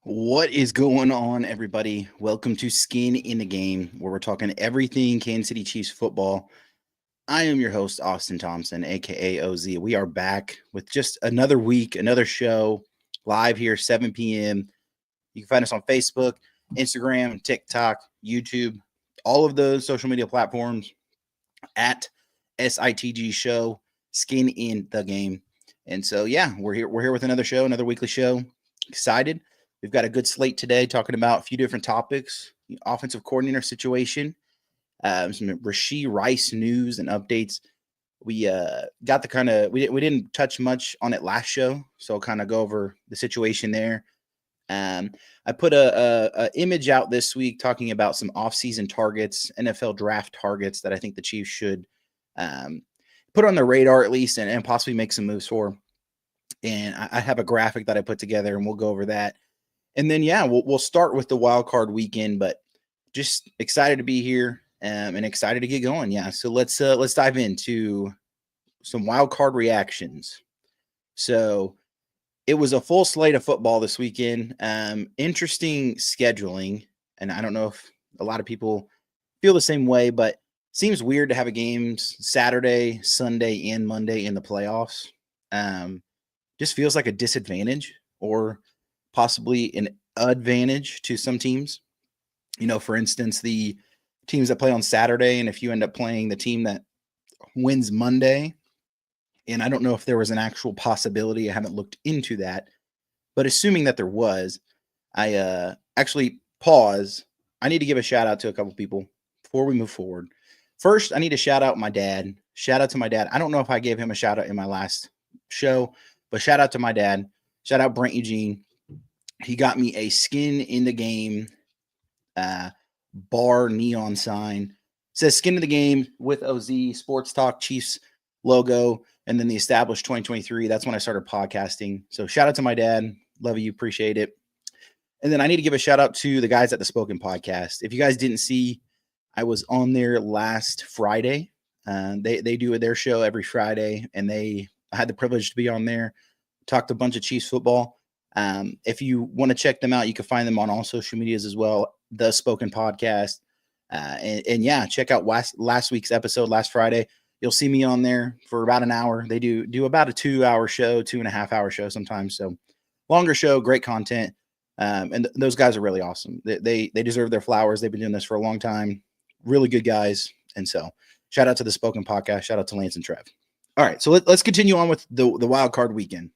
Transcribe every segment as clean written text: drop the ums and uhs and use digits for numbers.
What is going on, everybody? Welcome to Skin in the Game, where we're talking everything Kansas City Chiefs football. I am your host, Austin Thompson, aka OZ. We are back with just another week, another show, live here, 7 p.m. You can find us on Facebook, Instagram, TikTok, YouTube, all of those social media platforms at SITG Show, Skin in the Game. And so, yeah, we're here. We're here with another show, another weekly show. Excited. We've got a good slate today, talking about a few different topics: the offensive coordinator situation, some Rashee Rice news and updates. We got the kind of we didn't touch much on it last show, so I'll kind of go over the situation there. Um, I put a image out this week talking about some offseason targets, NFL draft targets that I think the Chiefs should um, put on their radar at least, and possibly make some moves for. And I have a graphic that I put together, and we'll go over that. And then yeah, we'll start with the wild card weekend, but just excited to be here and excited to get going. Yeah, so let's dive into some wild card reactions. So it was a full slate of football this weekend. Interesting scheduling, and I don't know if a lot of people feel the same way, but seems weird to have a games Saturday, Sunday, and Monday in the playoffs. Just feels like a disadvantage or possibly an advantage to some teams. For instance, the teams that play on Saturday, and if you end up playing the team that wins Monday, and I don't know if there was an actual possibility, I haven't looked into that, but assuming that there was, I actually pause. I need to give a shout out to a couple people before we move forward. First, I need to shout out my dad. Shout out to my dad. I don't know if I gave him a shout out in my last show, but shout out to my dad. Shout out Brent Eugene. He got me a Skin in the Game bar neon sign. It says Skin in the Game with OZ, Sports Talk Chiefs logo, and then the established 2023. That's when I started podcasting. So shout out to my dad. Love you. Appreciate it. And then I need to give a shout out to the guys at the Spoken Podcast. If you guys didn't see, I was on there last Friday. They do their show every Friday, and I had the privilege to be on there, talked a bunch of Chiefs football. If you want to check them out, you can find them on all social medias as well. The Spoken Podcast. And yeah, check out last week's episode, last Friday. You'll see me on there for about an hour. They do about a 2-hour show, 2.5-hour show sometimes. So longer show, great content. And those guys are really awesome. They deserve their flowers. They've been doing this for a long time. Really good guys. And so shout out to the Spoken Podcast. Shout out to Lance and Trev. All right, so let's continue on with the wild card weekend.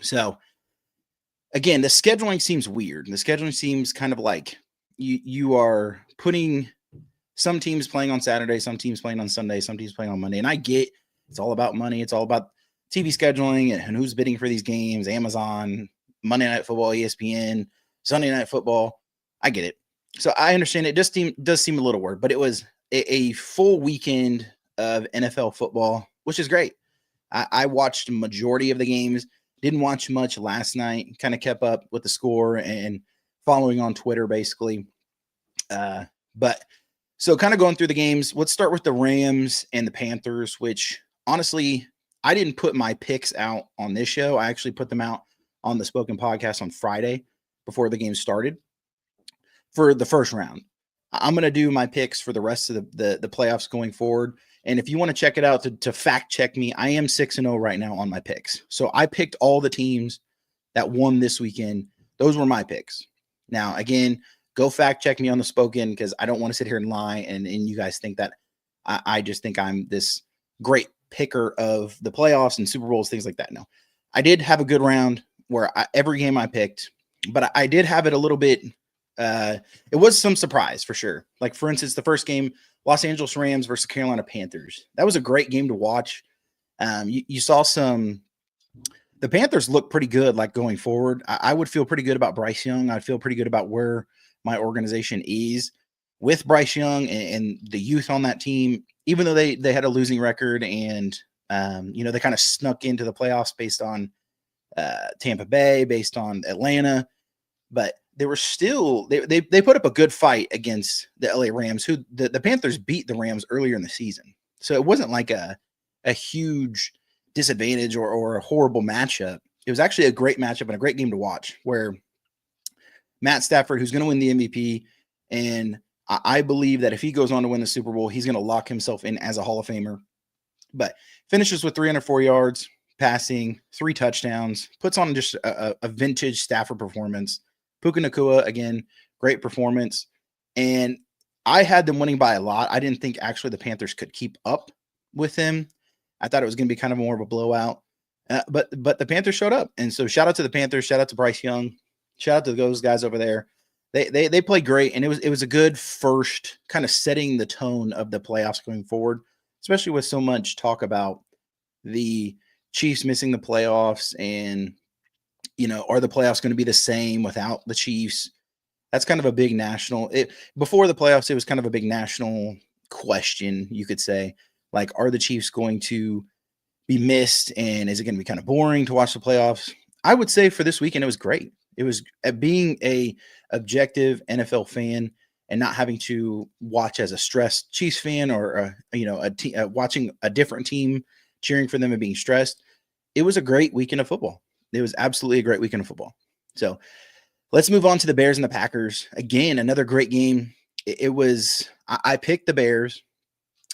So again, the scheduling seems weird. The scheduling seems kind of like you are putting some teams playing on Saturday, some teams playing on Sunday, some teams playing on Monday. And I get it's all about money. It's all about TV scheduling and who's bidding for these games, Amazon, Monday Night Football, ESPN, Sunday Night Football. I get it. So I understand it. Just does seem a little weird, but it was a full weekend of NFL football, which is great. I watched the majority of the games. Didn't watch much last night. Kind of kept up with the score and following on Twitter, basically. But so kind of going through the games. Let's start with the Rams and the Panthers, which honestly, I didn't put my picks out on this show. I actually put them out on the Spoken Podcast on Friday before the game started for the first round. I'm going to do my picks for the rest of the playoffs going forward. And if you want to check it out to fact check me, I am 6-0 right now on my picks. So I picked all the teams that won this weekend. Those were my picks. Now, again, go fact check me on the Spoken because I don't want to sit here and lie and you guys think that I just think I'm this great picker of the playoffs and Super Bowls, things like that. No, I did have a good round where every game I picked, but I did have it a little bit. It was some surprise for sure. Like, for instance, the first game, Los Angeles Rams versus Carolina Panthers. That was a great game to watch. You saw the Panthers look pretty good, like going forward. I would feel pretty good about Bryce Young. I'd feel pretty good about where my organization is with Bryce Young and the youth on that team, even though they had a losing record and, they kind of snuck into the playoffs based on Tampa Bay, based on Atlanta, but they were still they put up a good fight against the LA Rams, who the Panthers beat the Rams earlier in the season. So it wasn't like a huge disadvantage or a horrible matchup. It was actually a great matchup and a great game to watch where Matt Stafford, who's going to win the MVP. And I believe that if he goes on to win the Super Bowl, he's going to lock himself in as a Hall of Famer. But finishes with 304 yards, passing, 3 touchdowns, puts on just a vintage Stafford performance. Puka Nacua, again, great performance. And I had them winning by a lot. I didn't think actually the Panthers could keep up with him. I thought it was going to be kind of more of a blowout. But the Panthers showed up. And so shout out to the Panthers. Shout out to Bryce Young. Shout out to those guys over there. They played great. And it was a good first kind of setting the tone of the playoffs going forward, especially with so much talk about the Chiefs missing the playoffs and, are the playoffs going to be the same without the Chiefs? That's kind of a big national before the playoffs. It was kind of a big national question, you could say, like, are the Chiefs going to be missed? And is it going to be kind of boring to watch the playoffs? I would say for this weekend, it was great. It was being a objective NFL fan and not having to watch as a stressed Chiefs fan or, watching a different team cheering for them and being stressed. It was a great weekend of football. It was absolutely a great weekend of football. So let's move on to the Bears and the Packers. Again, another great game. I picked the Bears,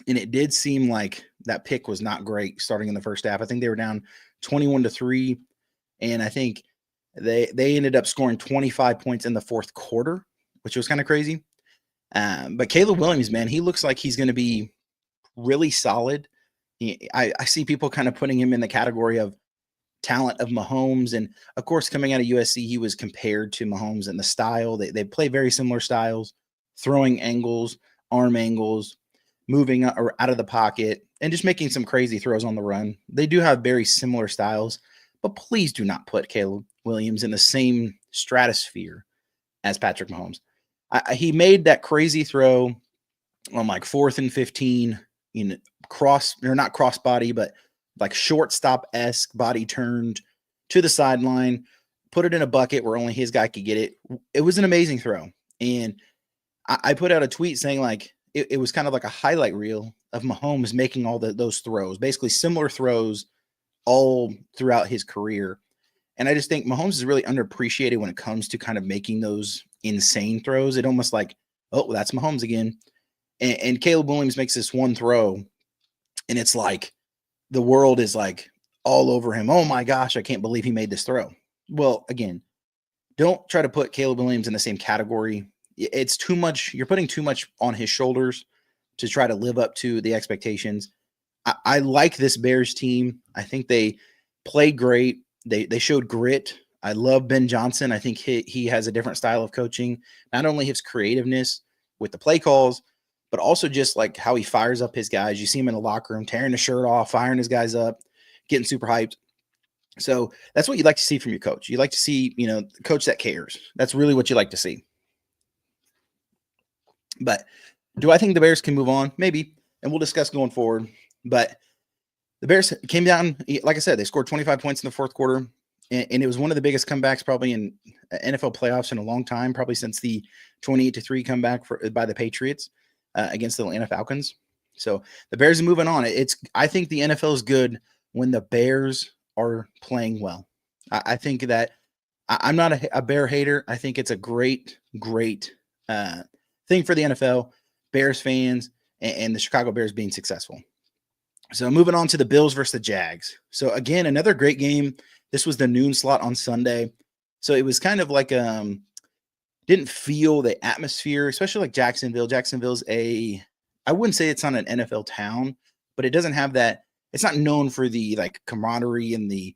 and it did seem like that pick was not great starting in the first half. I think they were down 21-3, and I think they ended up scoring 25 points in the fourth quarter, which was kind of crazy. But Caleb Williams, man, he looks like he's going to be really solid. I see people kind of putting him in the category of talent of Mahomes. And of course, coming out of USC, he was compared to Mahomes in the style. They play very similar styles, throwing angles, arm angles, moving out of the pocket, and just making some crazy throws on the run. They do have very similar styles, but please do not put Caleb Williams in the same stratosphere as Patrick Mahomes. He made that crazy throw on like 4th and 15, not cross body, but like shortstop-esque, body turned to the sideline, put it in a bucket where only his guy could get it. It was an amazing throw. And I put out a tweet saying like it was kind of like a highlight reel of Mahomes making all those throws, basically similar throws all throughout his career. And I just think Mahomes is really underappreciated when it comes to kind of making those insane throws. It almost like, oh, that's Mahomes again. And Caleb Williams makes this one throw, and it's like the world is like all over him. Oh my gosh, I can't believe he made this throw. Well, again, don't try to put Caleb Williams in the same category. It's too much. You're putting too much on his shoulders to try to live up to the expectations. I like this Bears team. I think they played great. They showed grit. I love Ben Johnson. I think he has a different style of coaching, not only his creativeness with the play calls, but also just like how he fires up his guys. You see him in the locker room, tearing his shirt off, firing his guys up, getting super hyped. So that's what you like to see from your coach. You like to see, the coach that cares. That's really what you like to see. But do I think the Bears can move on? Maybe. And we'll discuss going forward. But the Bears came down, like I said, they scored 25 points in the fourth quarter. And it was one of the biggest comebacks probably in NFL playoffs in a long time, probably since the 28-3 comeback by the Patriots against the Atlanta Falcons. So the Bears are moving on. I think the NFL is good when the Bears are playing well. I think that I'm not a Bear hater. I think it's a great thing for the NFL, Bears fans, and the Chicago Bears being successful. So moving on to the Bills versus the Jags. So again, another great game. This was the noon slot on Sunday. So it was kind of like didn't feel the atmosphere, especially like Jacksonville. Jacksonville's I wouldn't say it's not an NFL town, but it doesn't have that. It's not known for the like camaraderie and the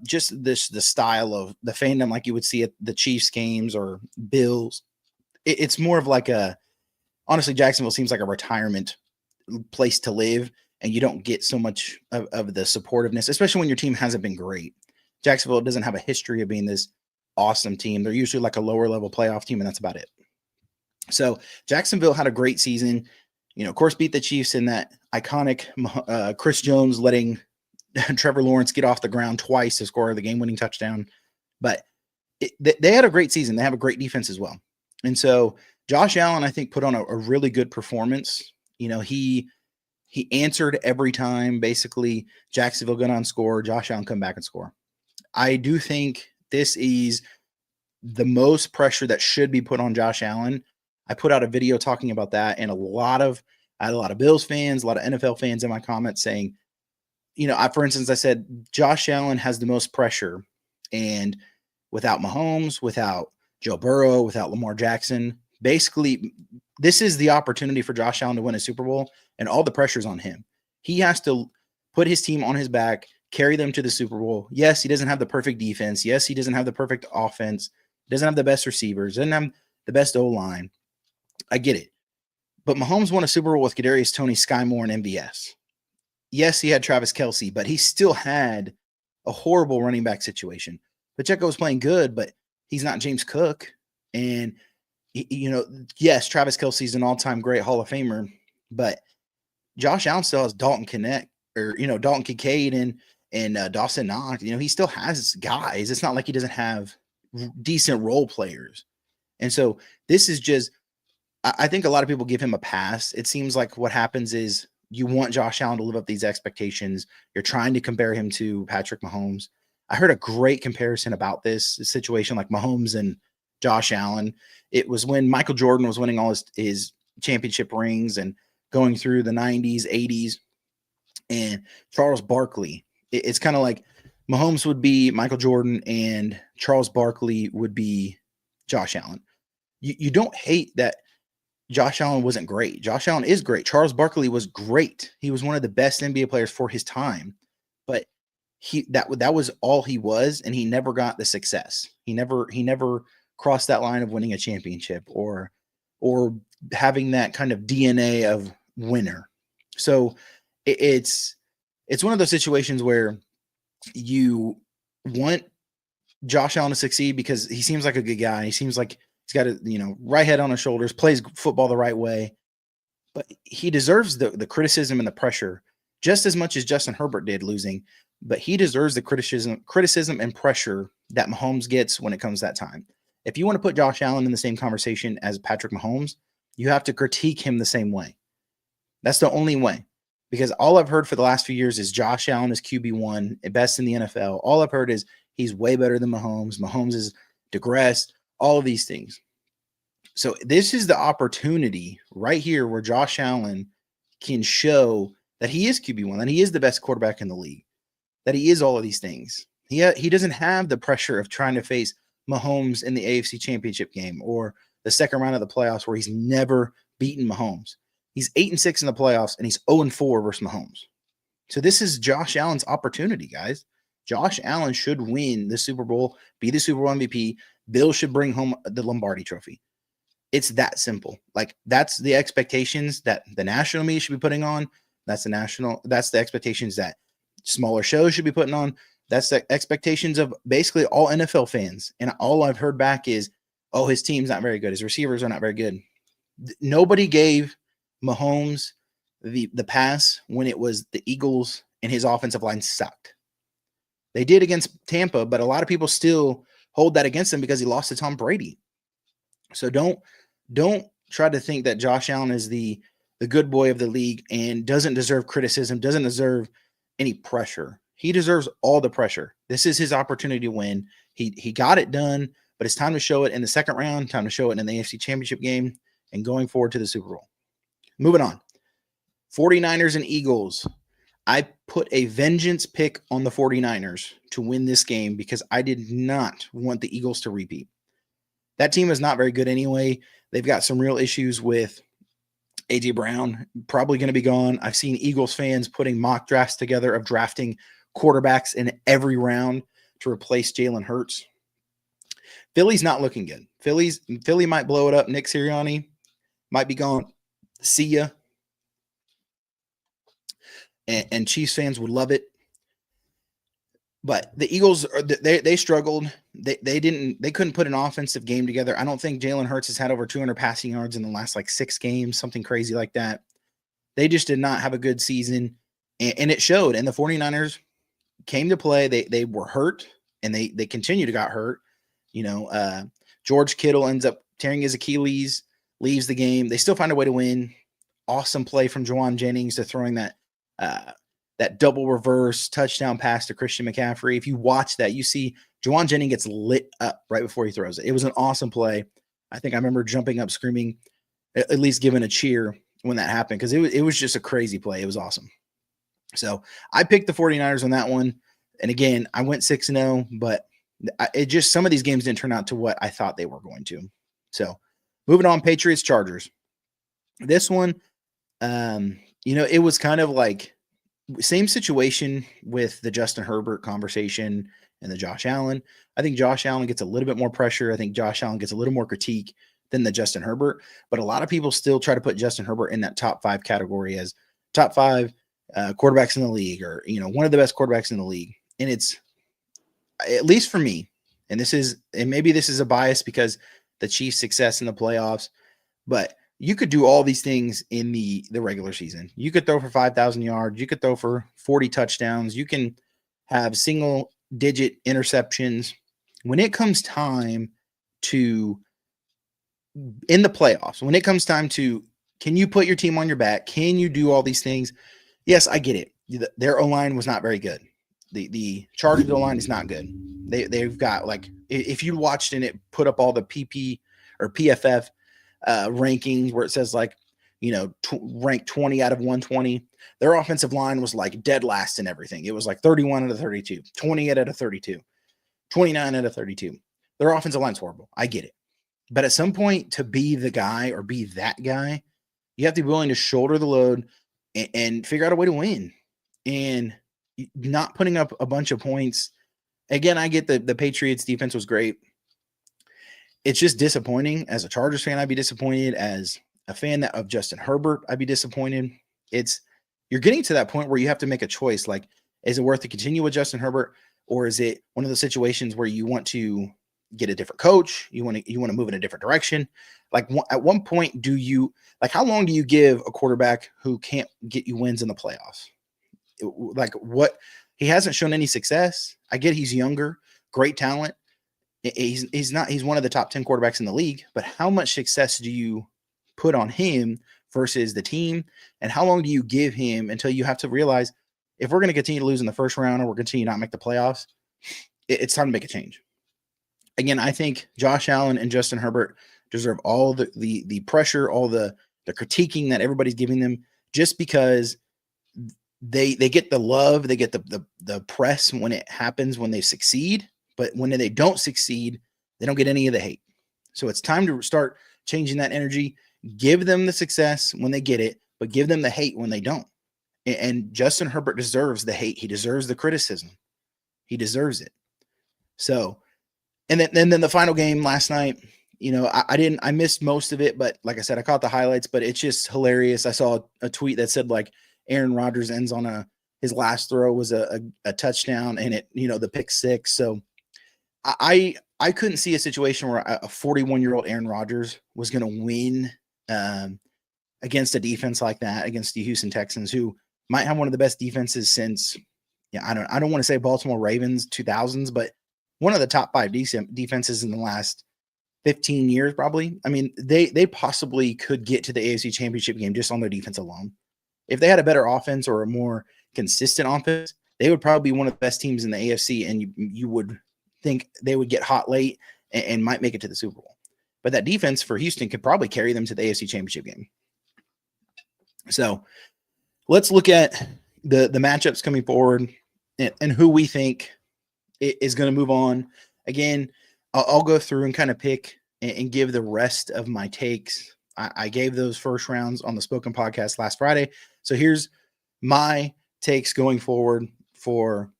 just the style of the fandom like you would see at the Chiefs games or Bills. It's more of like honestly, Jacksonville seems like a retirement place to live, and you don't get so much of the supportiveness, especially when your team hasn't been great. Jacksonville doesn't have a history of being this awesome team. They're usually like a lower level playoff team, and that's about it. So Jacksonville had a great season, of course, beat the Chiefs in that iconic Chris Jones letting Trevor Lawrence get off the ground twice to score the game-winning touchdown. But they had a great season. They have a great defense as well. And so Josh Allen, I think, put on a really good performance. He answered every time. Basically, Jacksonville got on score, Josh Allen come back and score. I do think this is the most pressure that should be put on Josh Allen. I put out a video talking about that, and I had a lot of Bills fans, a lot of NFL fans in my comments saying, for instance, I said Josh Allen has the most pressure, and without Mahomes, without Joe Burrow, without Lamar Jackson, basically this is the opportunity for Josh Allen to win a Super Bowl, and all the pressure's on him. He has to put his team on his back, carry them to the Super Bowl. Yes, he doesn't have the perfect defense. Yes, he doesn't have the perfect offense. Doesn't have the best receivers. Doesn't have the best O-line. I get it. But Mahomes won a Super Bowl with Kadarius Toney, Sky Moore, and MVS. Yes, he had Travis Kelce, but he still had a horrible running back situation. Pacheco was playing good, but he's not James Cook. And, yes, Travis Kelce's an all-time great Hall of Famer, but Josh Allen still has Dalton Kincaid and Dawson Knox. He still has guys. It's not like he doesn't have decent role players. And so this is just, I think a lot of people give him a pass. It seems like what happens is you want Josh Allen to live up these expectations. You're trying to compare him to Patrick Mahomes. I heard a great comparison about this situation, like Mahomes and Josh Allen. It was when Michael Jordan was winning all his championship rings and going through the 90s, 80s, and Charles Barkley. It's kind of like Mahomes would be Michael Jordan and Charles Barkley would be Josh Allen. You don't hate that Josh Allen wasn't great. Josh Allen is great. Charles Barkley was great. He was one of the best NBA players for his time, but that was all he was, and he never got the success. He never crossed that line of winning a championship or having that kind of DNA of winner. So it's one of those situations where you want Josh Allen to succeed because he seems like a good guy. He seems like he's got a right head on his shoulders, plays football the right way, but he deserves the criticism and the pressure just as much as Justin Herbert did losing. But he deserves the criticism and pressure that Mahomes gets when it comes that time. If you want to put Josh Allen in the same conversation as Patrick Mahomes, you have to critique him the same way. That's the only way. Because all I've heard for the last few years is Josh Allen is QB1, best in the NFL. All I've heard is he's way better than Mahomes. Mahomes is digressed, all of these things. So this is the opportunity right here where Josh Allen can show that he is QB1, that he is the best quarterback in the league, that he is all of these things. He doesn't have the pressure of trying to face Mahomes in the AFC Championship game or the second round of the playoffs where he's never beaten Mahomes. He's 8-6 in the playoffs, and he's 0-4 versus Mahomes. So this is Josh Allen's opportunity, guys. Josh Allen should win the Super Bowl, be the Super Bowl MVP. Bill should bring home the Lombardi Trophy. It's that simple. Like, that's the expectations that the national media should be putting on. That's the expectations that smaller shows should be putting on. That's the expectations of basically all NFL fans. And all I've heard back is, oh, his team's not very good. His receivers are not very good. Nobody gave Mahomes the pass when it was the Eagles and his offensive line sucked. They did against Tampa, but a lot of people still hold that against him because he lost to Tom Brady. So don't try to think that Josh Allen is the good boy of the league and doesn't deserve criticism, doesn't deserve any pressure. He deserves all the pressure. This is his opportunity to win. He got it done, but it's time to show it in the second round, time to show it in the AFC Championship game, and going forward to the Super Bowl. Moving on. 49ers and Eagles. I put a vengeance pick on the 49ers to win this game because I did not want the Eagles to repeat. That team is not very good anyway. They've got some real issues with A.J. Brown, probably going to be gone. I've seen Eagles fans putting mock drafts together of drafting quarterbacks in every round to replace Jalen Hurts. Philly's not looking good. Philly might blow it up. Nick Sirianni might be gone. See ya. And Chiefs fans would love it. But the Eagles, they struggled. They couldn't put an offensive game together. I don't think Jalen Hurts has had over 200 passing yards in the last 6 games, something crazy like that. They just did not have a good season, and it showed. And the 49ers came to play. They were hurt, and they continue to got hurt. George Kittle ends up tearing his Achilles, leaves the game. They still find a way to win. Awesome play from Juwan Jennings to throwing that double reverse touchdown pass to Christian McCaffrey. If you watch that, you see Juwan Jennings gets lit up right before he throws it. It was an awesome play. I think I remember jumping up, screaming, at least giving a cheer when that happened, because it was just a crazy play. It was awesome. So I picked the 49ers on that one. And again, I went 6-0, but it just, some of these games didn't turn out to what I thought they were going to. So moving on, Patriots, Chargers. This one, it was kind of like same situation with the Justin Herbert conversation and the Josh Allen. I think Josh Allen gets a little bit more pressure. I think Josh Allen gets a little more critique than the Justin Herbert, but a lot of people still try to put Justin Herbert in that top 5 category as top 5 quarterbacks in the league, or, one of the best quarterbacks in the league. And it's, at least for me, and maybe this is a bias because the Chiefs' success in the playoffs, but you could do all these things in the regular season. You could throw for 5,000 yards. You could throw for 40 touchdowns. You can have single-digit interceptions. When it comes time to, in the playoffs, when it comes time to, can you put your team on your back? Can you do all these things? Yes, I get it. Their O-line was not very good. The Chargers O-line is not good. They've got, like, if you watched and it put up all the PP or PFF rankings where it says, like, ranked 20 out of 120, their offensive line was like dead last in everything. It was like 31 out of 32, 28 out of 32, 29 out of 32. Their offensive line's horrible. I get it. But at some point, to be the guy or be that guy, you have to be willing to shoulder the load and figure out a way to win. And not putting up a bunch of points. Again, I get the Patriots defense was great. It's just disappointing. As a Chargers fan, I'd be disappointed. As a fan of Justin Herbert, I'd be disappointed. You're getting to that point where you have to make a choice. Like, is it worth to continue with Justin Herbert, or is it one of those situations where you want to get a different coach? You want to move in a different direction? Like, at one point, how long do you give a quarterback who can't get you wins in the playoffs? Like, what? He hasn't shown any success. I get he's younger, great talent. He's one of the top 10 quarterbacks in the league, but how much success do you put on him versus the team? And how long do you give him until you have to realize, if we're going to continue to lose in the first round, or we're continue to not make the playoffs, it's time to make a change. Again, I think Josh Allen and Justin Herbert deserve all the pressure, all the critiquing that everybody's giving them, just because they get the love, they get the press when it happens, when they succeed. But when they don't succeed, they don't get any of the hate. So it's time to start changing that energy. Give them the success when they get it, but give them the hate when they don't. And Justin Herbert deserves the hate. He deserves the criticism. He deserves it. So, and then the final game last night, I missed most of it, but like I said, I caught the highlights, but it's just hilarious. I saw a tweet that said, like, Aaron Rodgers ends on his last throw was a touchdown, and it, the pick six. So I couldn't see a situation where a 41-year-old Aaron Rodgers was going to win against a defense like that, against the Houston Texans, who might have one of the best defenses since, I don't want to say Baltimore Ravens 2000s, but one of the top 5 defenses in the last 15 years, probably. I mean, they possibly could get to the AFC Championship game just on their defense alone. If they had a better offense or a more consistent offense, they would probably be one of the best teams in the AFC, and you would think they would get hot late and might make it to the Super Bowl. But that defense for Houston could probably carry them to the AFC Championship game. So let's look at the matchups coming forward and who we think is going to move on. Again, I'll go through and kind of pick and give the rest of my takes. I gave those first rounds on the Spoken podcast last Friday. So here's my takes going forward for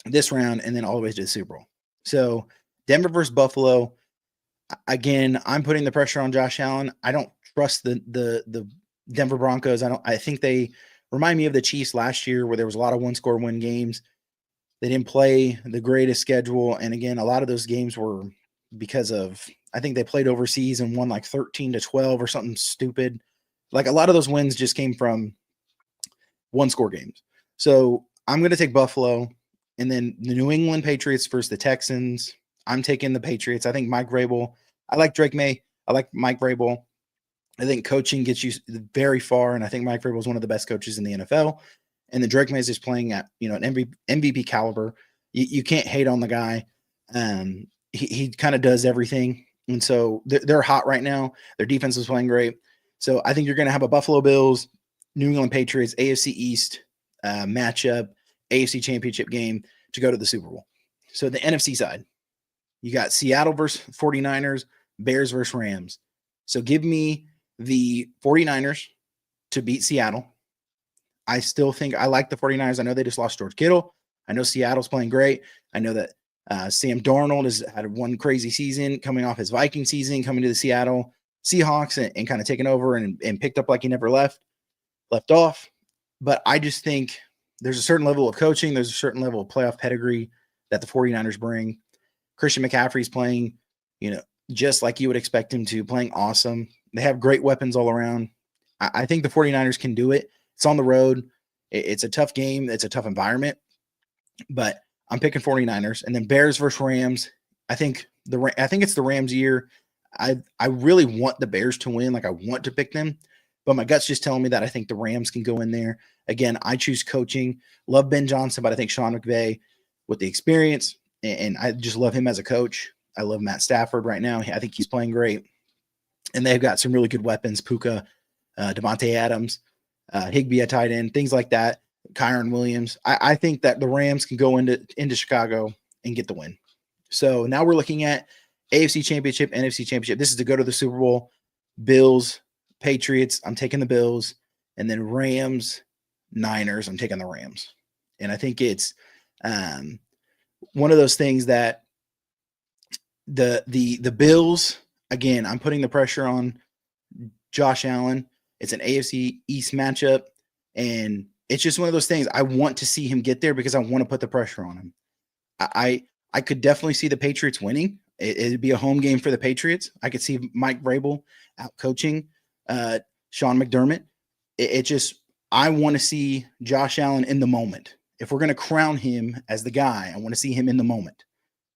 this round and then all the way to the Super Bowl. So Denver versus Buffalo. Again, I'm putting the pressure on Josh Allen. I don't trust the Denver Broncos. I think they remind me of the Chiefs last year, where there was a lot of one-score win games. They didn't play the greatest schedule. And again, a lot of those games were because of, I think they played overseas and won like 13-12 or something stupid. Like, a lot of those wins just came from one-score games. So I'm going to take Buffalo. And then the New England Patriots versus the Texans. I'm taking the Patriots. I think Mike Vrabel. I like Drake May. I like Mike Vrabel. I think coaching gets you very far, and I think Mike Vrabel is one of the best coaches in the NFL. And the Drake May is just playing at an MVP caliber. You can't hate on the guy. He kind of does everything. And so they're hot right now. Their defense is playing great. So I think you're going to have a Buffalo Bills, New England Patriots, AFC East matchup, AFC Championship game to go to the Super Bowl. So the NFC side, you got Seattle versus 49ers, Bears versus Rams. So give me the 49ers to beat Seattle. I still think I like the 49ers. I know they just lost George Kittle. I know Seattle's playing great. I know that Sam Darnold has had one crazy season coming off his Viking season, coming to the Seattle Seahawks and kind of taking over and picked up like he never left off. But I just think there's a certain level of coaching. There's a certain level of playoff pedigree that the 49ers bring. Christian McCaffrey's playing, just like you would expect him to, playing awesome. They have great weapons all around. I think the 49ers can do it. It's on the road. It's a tough game. It's a tough environment. But I'm picking 49ers. And then Bears versus Rams. I think it's the Rams year. I really want the Bears to win. Like, I want to pick them. But my gut's just telling me that I think the Rams can go in there. Again, I choose coaching. Love Ben Johnson, but I think Sean McVay with the experience, and I just love him as a coach. I love Matt Stafford right now. I think he's playing great. And they've got some really good weapons, Puka, Devontae Adams, Higbee at tight end, things like that, Kyron Williams. I think that the Rams can go into Chicago and get the win. So now we're looking at AFC Championship, NFC Championship. This is to go to the Super Bowl. Bills, Patriots, I'm taking the Bills. And then Rams, Niners, I'm taking the Rams. And I think it's one of those things that the Bills, again, I'm putting the pressure on Josh Allen. It's an AFC East matchup, and it's just one of those things. I want to see him get there because I want to put the pressure on him. I could definitely see the Patriots winning. It'd be a home game for the Patriots. I could see Mike Vrabel out coaching Sean McDermott. I want to see Josh Allen in the moment. If we're going to crown him as the guy, I want to see him in the moment.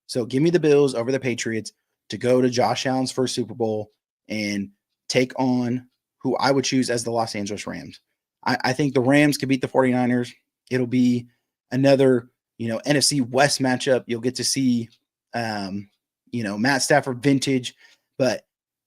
So give me the Bills over the Patriots to go to Josh Allen's first Super Bowl and take on who I would choose as the Los Angeles Rams. I think the Rams could beat the 49ers. It'll be another, NFC West matchup. You'll get to see, Matt Stafford vintage, but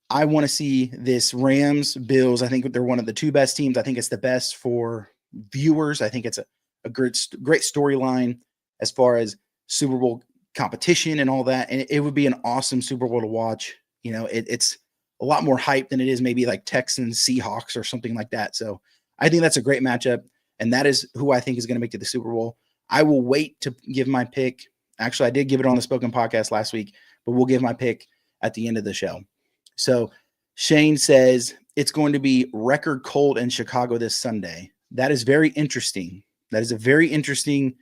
I want to see this Rams Bills. I think they're one of the two best teams. I think it's the best for viewers. I think it's a great storyline as far as Super Bowl competition and all that. And it would be an awesome Super Bowl to watch. It's a lot more hype than it is maybe like Texans, Seahawks, or something like that. So I think that's a great matchup. And that is who I think is going to make it to the Super Bowl. I will wait to give my pick. Actually, I did give it on the Spoken Podcast last week, but we'll give my pick at the end of the show. So Shane says it's going to be record cold in Chicago this Sunday. That is very interesting. That is a very interesting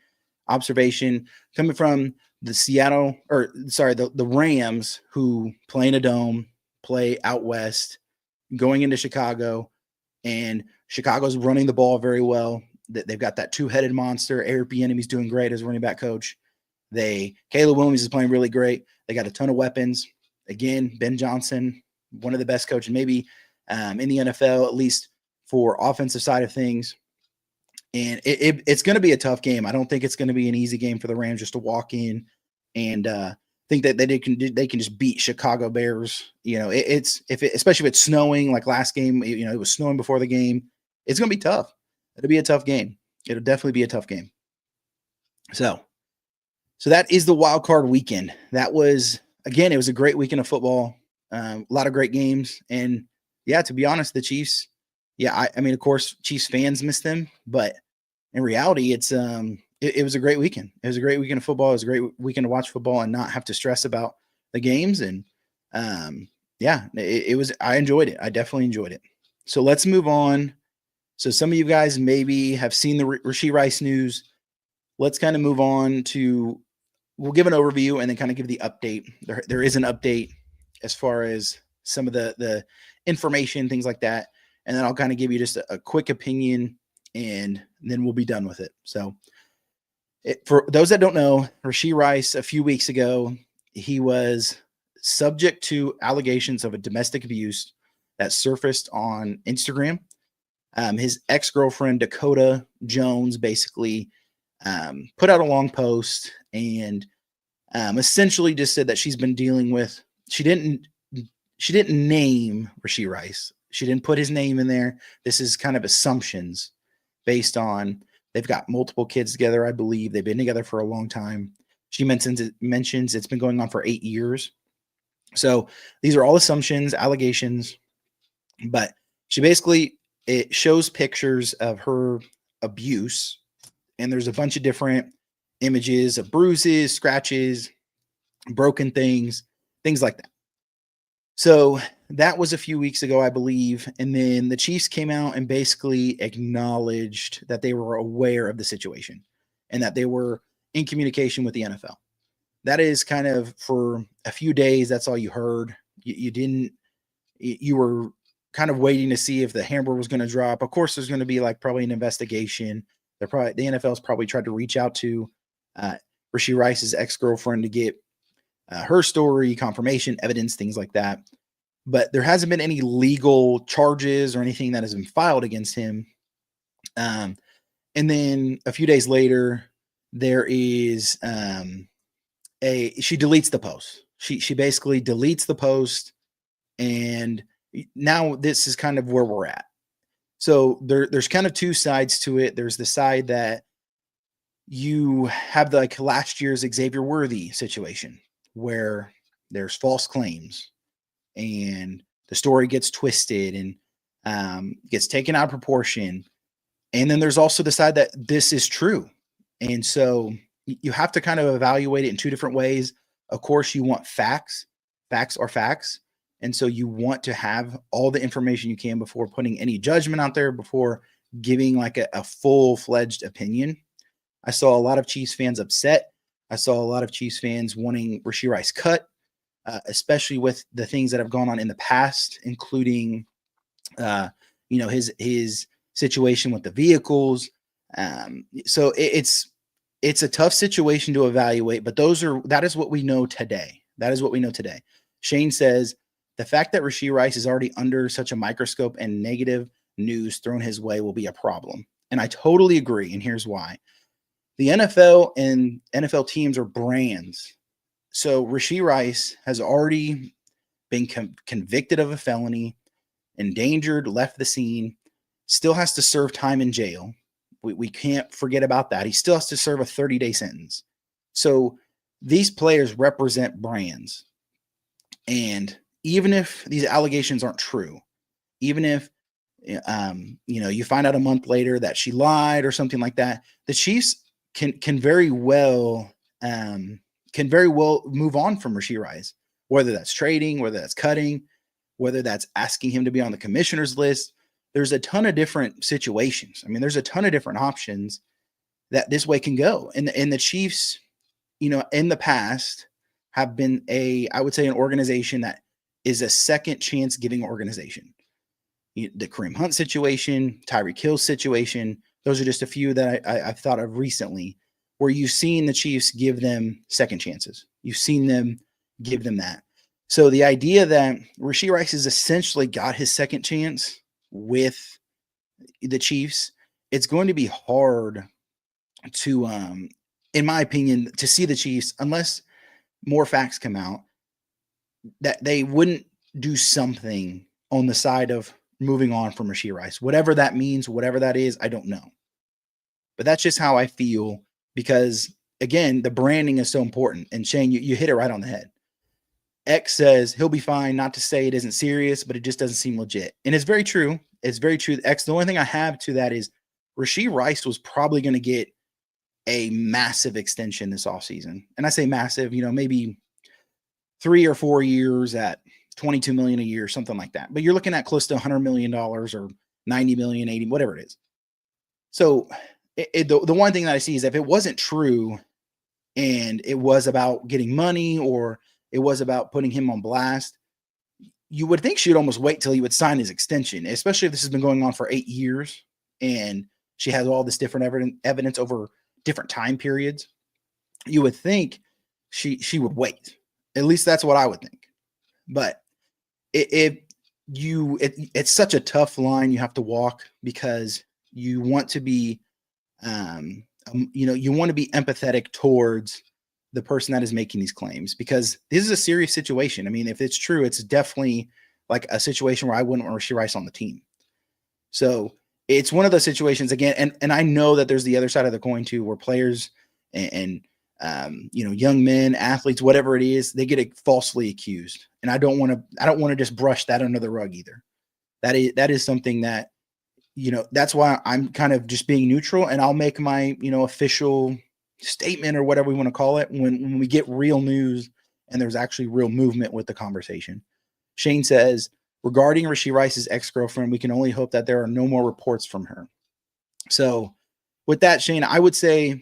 observation coming from the Rams, who play in a dome, play out west, going into Chicago, and Chicago's running the ball very well. They've got that two-headed monster. Eric Bieniemy's doing great as running back coach. Caleb Williams is playing really great. They got a ton of weapons. Again, Ben Johnson, one of the best coaches maybe in the NFL, at least for offensive side of things. And it's going to be a tough game. I don't think it's going to be an easy game for the Rams just to walk in and think that they can just beat Chicago Bears. Especially if it's snowing like last game. It was snowing before the game. It's going to be tough. It'll be a tough game. It'll definitely be a tough game. So that is the wild card weekend. That was, again, it was a great weekend of football. A lot of great games. And yeah, to be honest, the Chiefs, I mean, of course, Chiefs fans miss them, but in reality, it was a great weekend. It was a great weekend of football. It was a great weekend to watch football and not have to stress about the games. And it was, I enjoyed it. I definitely enjoyed it. So let's move on. So some of you guys maybe have seen the Rashee Rice news. Let's kind of move on to, we'll give an overview and then kind of give the update. There is an update as far as some of the information, things like that. And then I'll kind of give you just a quick opinion and then we'll be done with it. So for those that don't know, Rashee Rice, a few weeks ago, he was subject to allegations of a domestic abuse that surfaced on Instagram. His ex-girlfriend, Dakota Jones, basically put out a long post and essentially just said that she's been dealing with, she didn't name Rashee Rice. She didn't put his name in there. This is kind of assumptions based on, they've got multiple kids together, I believe. They've been together for a long time. She mentions it's been going on for 8 years. So these are all assumptions, allegations, but she basically, it shows pictures of her abuse, and there's a bunch of different images of bruises, scratches, broken things like that. So that was a few weeks ago, I believe. And then the Chiefs came out and basically acknowledged that they were aware of the situation and that they were in communication with the NFL. That is kind of, for a few days, that's all you heard. You were kind of waiting to see if the hammer was going to drop. Of course, there's going to be like probably an investigation. The NFL's probably tried to reach out to Rashee Rice's ex-girlfriend to get her story, confirmation, evidence, things like that. But there hasn't been any legal charges or anything that has been filed against him. And then a few days later, there is she deletes the post. She basically deletes the post, and now this is kind of where we're at. So there's kind of two sides to it. There's the side that you have like last year's Xavier Worthy situation, where there's false claims and the story gets twisted and gets taken out of proportion. And then there's also the side that this is true. And so you have to kind of evaluate it in two different ways. Of course, you want facts. Facts are facts. And so you want to have all the information you can before putting any judgment out there, before giving like a full-fledged opinion. I saw a lot of Chiefs fans upset. I saw a lot of Chiefs fans wanting Rashee Rice cut, especially with the things that have gone on in the past, including, his situation with the vehicles. So it's a tough situation to evaluate, but that is what we know today. That is what we know today. Shane says the fact that Rashee Rice is already under such a microscope and negative news thrown his way will be a problem. And I totally agree. And here's why. The NFL and NFL teams are brands. So Rashee Rice has already been convicted of a felony, endangered, left the scene, still has to serve time in jail. We can't forget about that. He still has to serve a 30-day sentence. So these players represent brands. And even if these allegations aren't true, even if you find out a month later that she lied or something like that, the Chiefs can very well move on from Rashee Rice, whether that's trading, whether that's cutting, whether that's asking him to be on the commissioner's list. There's a ton of different situations. I mean, there's a ton of different options that this way can go. And the Chiefs, in the past have been I would say an organization that is a second chance giving organization. The Kareem Hunt situation, Tyreek Hill situation, those are just a few that I've thought of recently where you've seen the Chiefs give them second chances. You've seen them give them that. So the idea that Rashee Rice has essentially got his second chance with the Chiefs, it's going to be hard to, in my opinion, to see the Chiefs, unless more facts come out, that they wouldn't do something on the side of moving on from Rashee Rice. Whatever that means, whatever that is, I don't know. But that's just how I feel because, again, the branding is so important. And Shane, you hit it right on the head. X says he'll be fine, not to say it isn't serious, but it just doesn't seem legit. And it's very true. It's very true. X, the only thing I have to that is Rashee Rice was probably going to get a massive extension this offseason. And I say massive, maybe 3 or 4 years at $22 million a year, something like that. But you're looking at close to $100 million or $90 million, 80, whatever it is. So the one thing that I see is if it wasn't true and it was about getting money or it was about putting him on blast, you would think she'd almost wait till he would sign his extension, especially if this has been going on for 8 years and she has all this different evidence over different time periods. You would think she would wait. At least that's what I would think. But it's such a tough line you have to walk because you want to be, you want to be empathetic towards the person that is making these claims, because this is a serious situation. I mean, if it's true, it's definitely like a situation where I wouldn't want Rashee Rice on the team. So it's one of those situations again. And I know that there's the other side of the coin too, where players and young men, athletes, whatever it is, they get falsely accused. And I don't want to just brush that under the rug either. That is something that, that's why I'm kind of just being neutral, and I'll make my, official statement or whatever we want to call it when we get real news and there's actually real movement with the conversation. Shane says, regarding Rashee Rice's ex-girlfriend, we can only hope that there are no more reports from her. So with that, Shane, I would say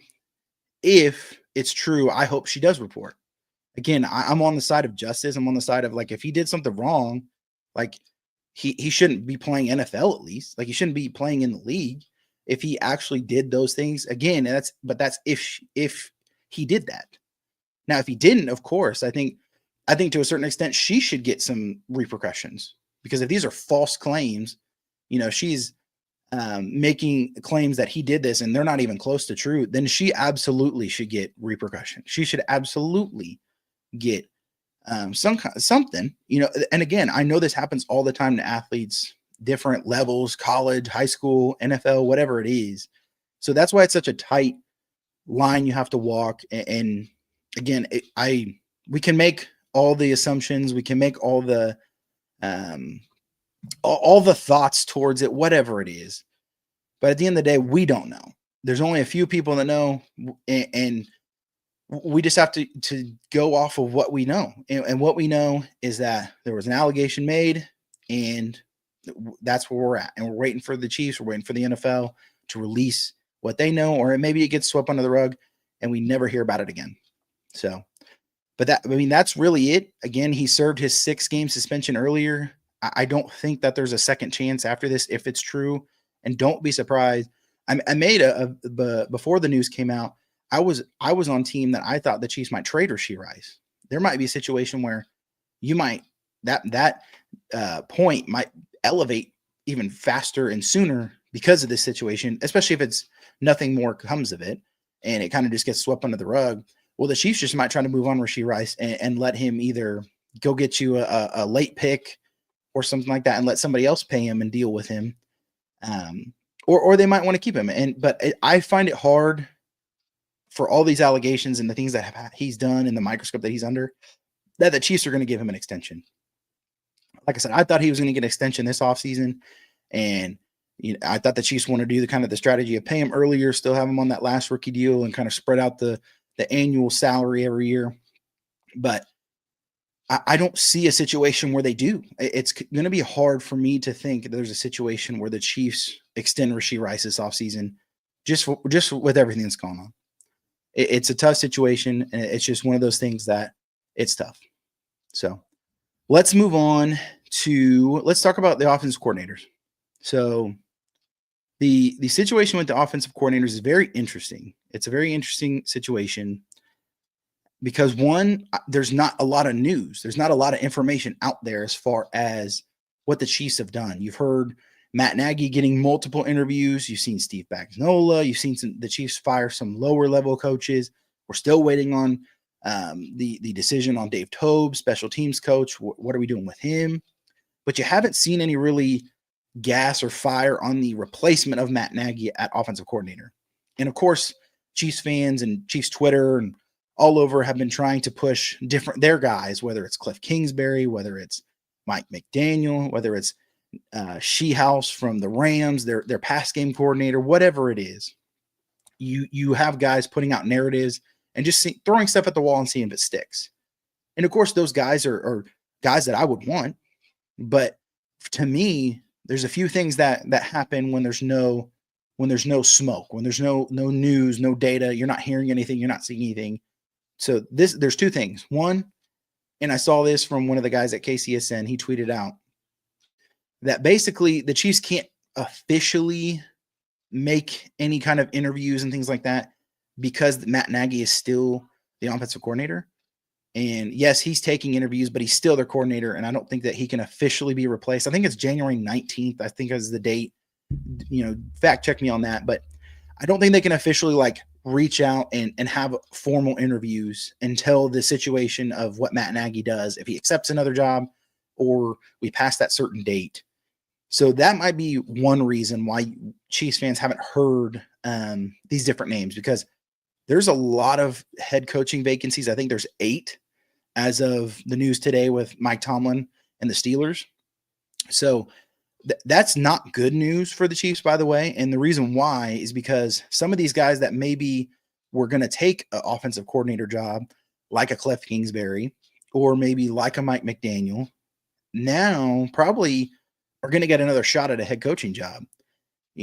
if it's true, I hope she does report. Again, I'm on the side of justice. I'm on the side of, like, if he did something wrong, like he shouldn't be playing NFL, at least. Like, he shouldn't be playing in the league if he actually did those things. Again, that's if he did that. Now, if he didn't, of course, I think to a certain extent she should get some repercussions, because if these are false claims, she's making claims that he did this and they're not even close to true, then she absolutely should get repercussions. She should absolutely get something, and again, I know this happens all the time to athletes, different levels, college, high school, NFL, whatever it is. So that's why it's such a tight line you have to walk. And again, we can make all the assumptions, we can make all the thoughts towards it, whatever it is. But at the end of the day, we don't know. There's only a few people that know, and we just have to go off of what we know. And what we know is that there was an allegation made, and that's where we're at. And we're waiting for the Chiefs, we're waiting for the NFL to release what they know, or maybe it gets swept under the rug and we never hear about it again. So, but that's really it. Again, he served his 6-game suspension earlier. I don't think that there's a second chance after this, if it's true. And don't be surprised. I made before the news came out, I was on team that I thought the Chiefs might trade Rashee Rice. There might be a situation where you might that point might elevate even faster and sooner because of this situation, especially if it's nothing more comes of it and it kind of just gets swept under the rug. Well, the Chiefs just might try to move on Rashee Rice and let him either go get you a late pick or something like that and let somebody else pay him and deal with him. Or they might want to keep him. But I find it hard for all these allegations and the things that he's done in the microscope that he's under, that the Chiefs are going to give him an extension. Like I said, I thought he was going to get an extension this offseason, and I thought the Chiefs want to do the strategy of pay him earlier, still have him on that last rookie deal, and kind of spread out the annual salary every year. But I don't see a situation where they do. It's going to be hard for me to think there's a situation where the Chiefs extend Rashee Rice this offseason, just with everything that's going on. It's a tough situation, and it's just one of those things that it's tough. So let's move on let's talk about the offensive coordinators. So the situation with the offensive coordinators is very interesting. It's a very interesting situation because, one, there's not a lot of news. There's not a lot of information out there as far as what the Chiefs have done. You've heard Matt Nagy getting multiple interviews. You've seen Steve Spagnuolo. You've seen the Chiefs fire some lower level coaches. We're still waiting on the decision on Dave Tobe, special teams coach. What are we doing with him? But you haven't seen any really gas or fire on the replacement of Matt Nagy at offensive coordinator. And of course, Chiefs fans and Chiefs Twitter and all over have been trying to push their guys, whether it's Cliff Kingsbury, whether it's Mike McDaniel, whether it's Sheehouse from the Rams, their pass game coordinator, whatever it is. You have guys putting out narratives and just throwing stuff at the wall and seeing if it sticks. And of course, those guys are guys that I would want. But to me, there's a few things that happen when there's no smoke, when there's no news, no data. You're not hearing anything. You're not seeing anything. So there's two things. One, and I saw this from one of the guys at KCSN. He tweeted out that basically the Chiefs can't officially make any kind of interviews and things like that because Matt Nagy is still the offensive coordinator. And yes, he's taking interviews, but he's still their coordinator. And I don't think that he can officially be replaced. I think it's January 19th, I think is the date. Fact check me on that. But I don't think they can officially reach out and have formal interviews until the situation of what Matt Nagy does, if he accepts another job or we pass that certain date. So that might be one reason why Chiefs fans haven't heard these different names, because there's a lot of head coaching vacancies. I think there's 8 as of the news today with Mike Tomlin and the Steelers. So that's not good news for the Chiefs, by the way. And the reason why is because some of these guys that maybe were going to take an offensive coordinator job, like a Cliff Kingsbury or maybe like a Mike McDaniel, now probably are going to get another shot at a head coaching job.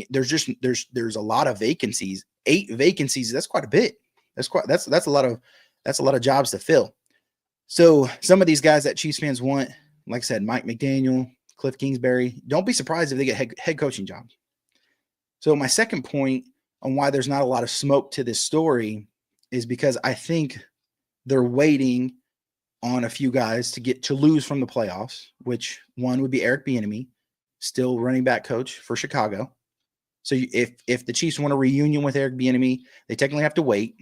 There's a lot of vacancies. 8 vacancies. That's quite a bit. That's a lot of jobs to fill. So some of these guys that Chiefs fans want, like I said, Mike McDaniel, Cliff Kingsbury, don't be surprised if they get head coaching jobs. So my second point on why there's not a lot of smoke to this story is because I think they're waiting on a few guys to lose from the playoffs, which one would be Eric Bieniemy, still running back coach for Chicago. So if the Chiefs want a reunion with Eric Bieniemy, they technically have to wait.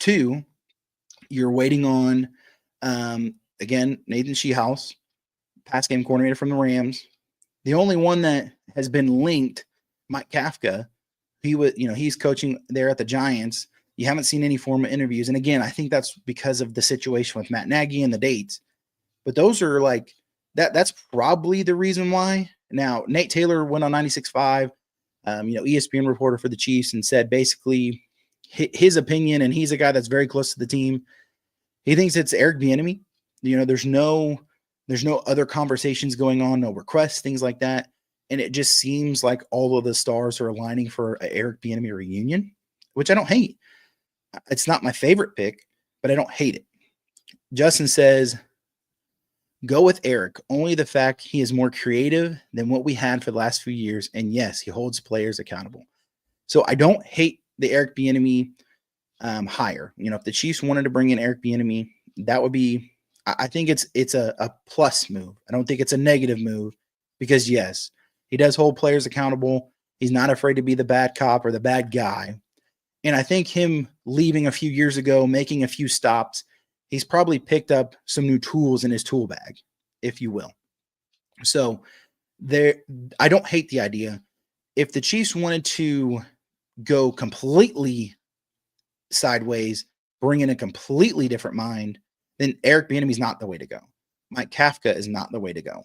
2, you're waiting on, again, Nathan Sheehouse, pass game coordinator from the Rams. The only one that has been linked, Mike Kafka, he's coaching there at the Giants. You haven't seen any form of interviews. And again, I think that's because of the situation with Matt Nagy and the dates. But those are like that's probably the reason why. Now, Nate Taylor went on 96.5, ESPN reporter for the Chiefs, and said basically his opinion, and he's a guy that's very close to the team. He thinks it's Eric Bieniemy. There's no other conversations going on, no requests, things like that. And it just seems like all of the stars are aligning for an Eric Bieniemy reunion, which I don't hate. It's not my favorite pick, but I don't hate it. Justin says, go with Eric. Only the fact he is more creative than what we had for the last few years. And yes, he holds players accountable. So I don't hate the Eric Bieniemy hire. If the Chiefs wanted to bring in Eric Bieniemy, that would be, I think it's a plus move. I don't think it's a negative move because yes, he does hold players accountable. He's not afraid to be the bad cop or the bad guy. And I think him leaving a few years ago, making a few stops, he's probably picked up some new tools in his tool bag, if you will. So I don't hate the idea. If the Chiefs wanted to go completely sideways, bring in a completely different mind, then Eric Bieniemy's not the way to go. Mike Kafka is not the way to go.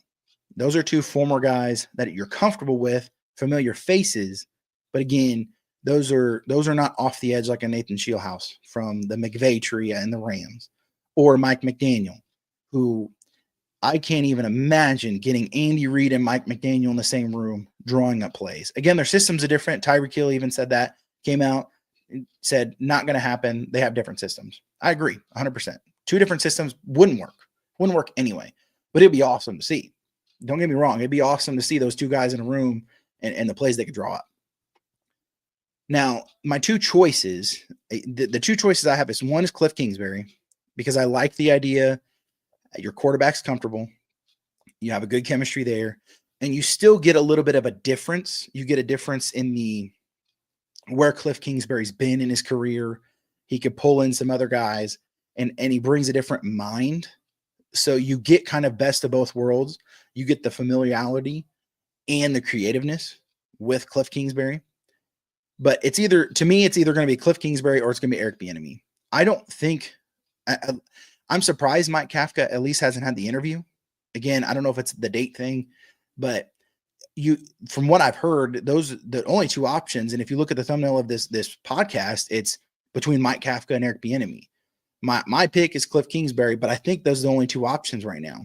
Those are 2 former guys that you're comfortable with, familiar faces, but again, those are not off the edge like a Nathan Sheehouse from the McVay trio and the Rams, or Mike McDaniel, who I can't even imagine getting Andy Reid and Mike McDaniel in the same room drawing up plays. Again, their systems are different. Tyreek Hill even said that, came out and said not going to happen. They have different systems. I agree 100%. 2 different systems wouldn't work anyway, but it'd be awesome to see. Don't get me wrong. It'd be awesome to see those 2 guys in a room and the plays they could draw up. Now, my 2 choices, the 2 choices I have is, one is Cliff Kingsbury, because I like the idea your quarterback's comfortable, you have a good chemistry there, and you still get a little bit of a difference. You get a difference in where Cliff Kingsbury's been in his career. He could pull in some other guys, and he brings a different mind. So you get kind of best of both worlds. You get the familiarity and the creativeness with Cliff Kingsbury. But to me, it's either going to be Cliff Kingsbury or it's going to be Eric Bieniemy. I don't think I'm surprised Mike Kafka at least hasn't had the interview. Again, I don't know if it's the date thing, but from what I've heard, those are the only 2 options. And if you look at the thumbnail of this podcast, it's between Mike Kafka and Eric Bieniemy. My pick is Cliff Kingsbury, but I think those are the only 2 options right now.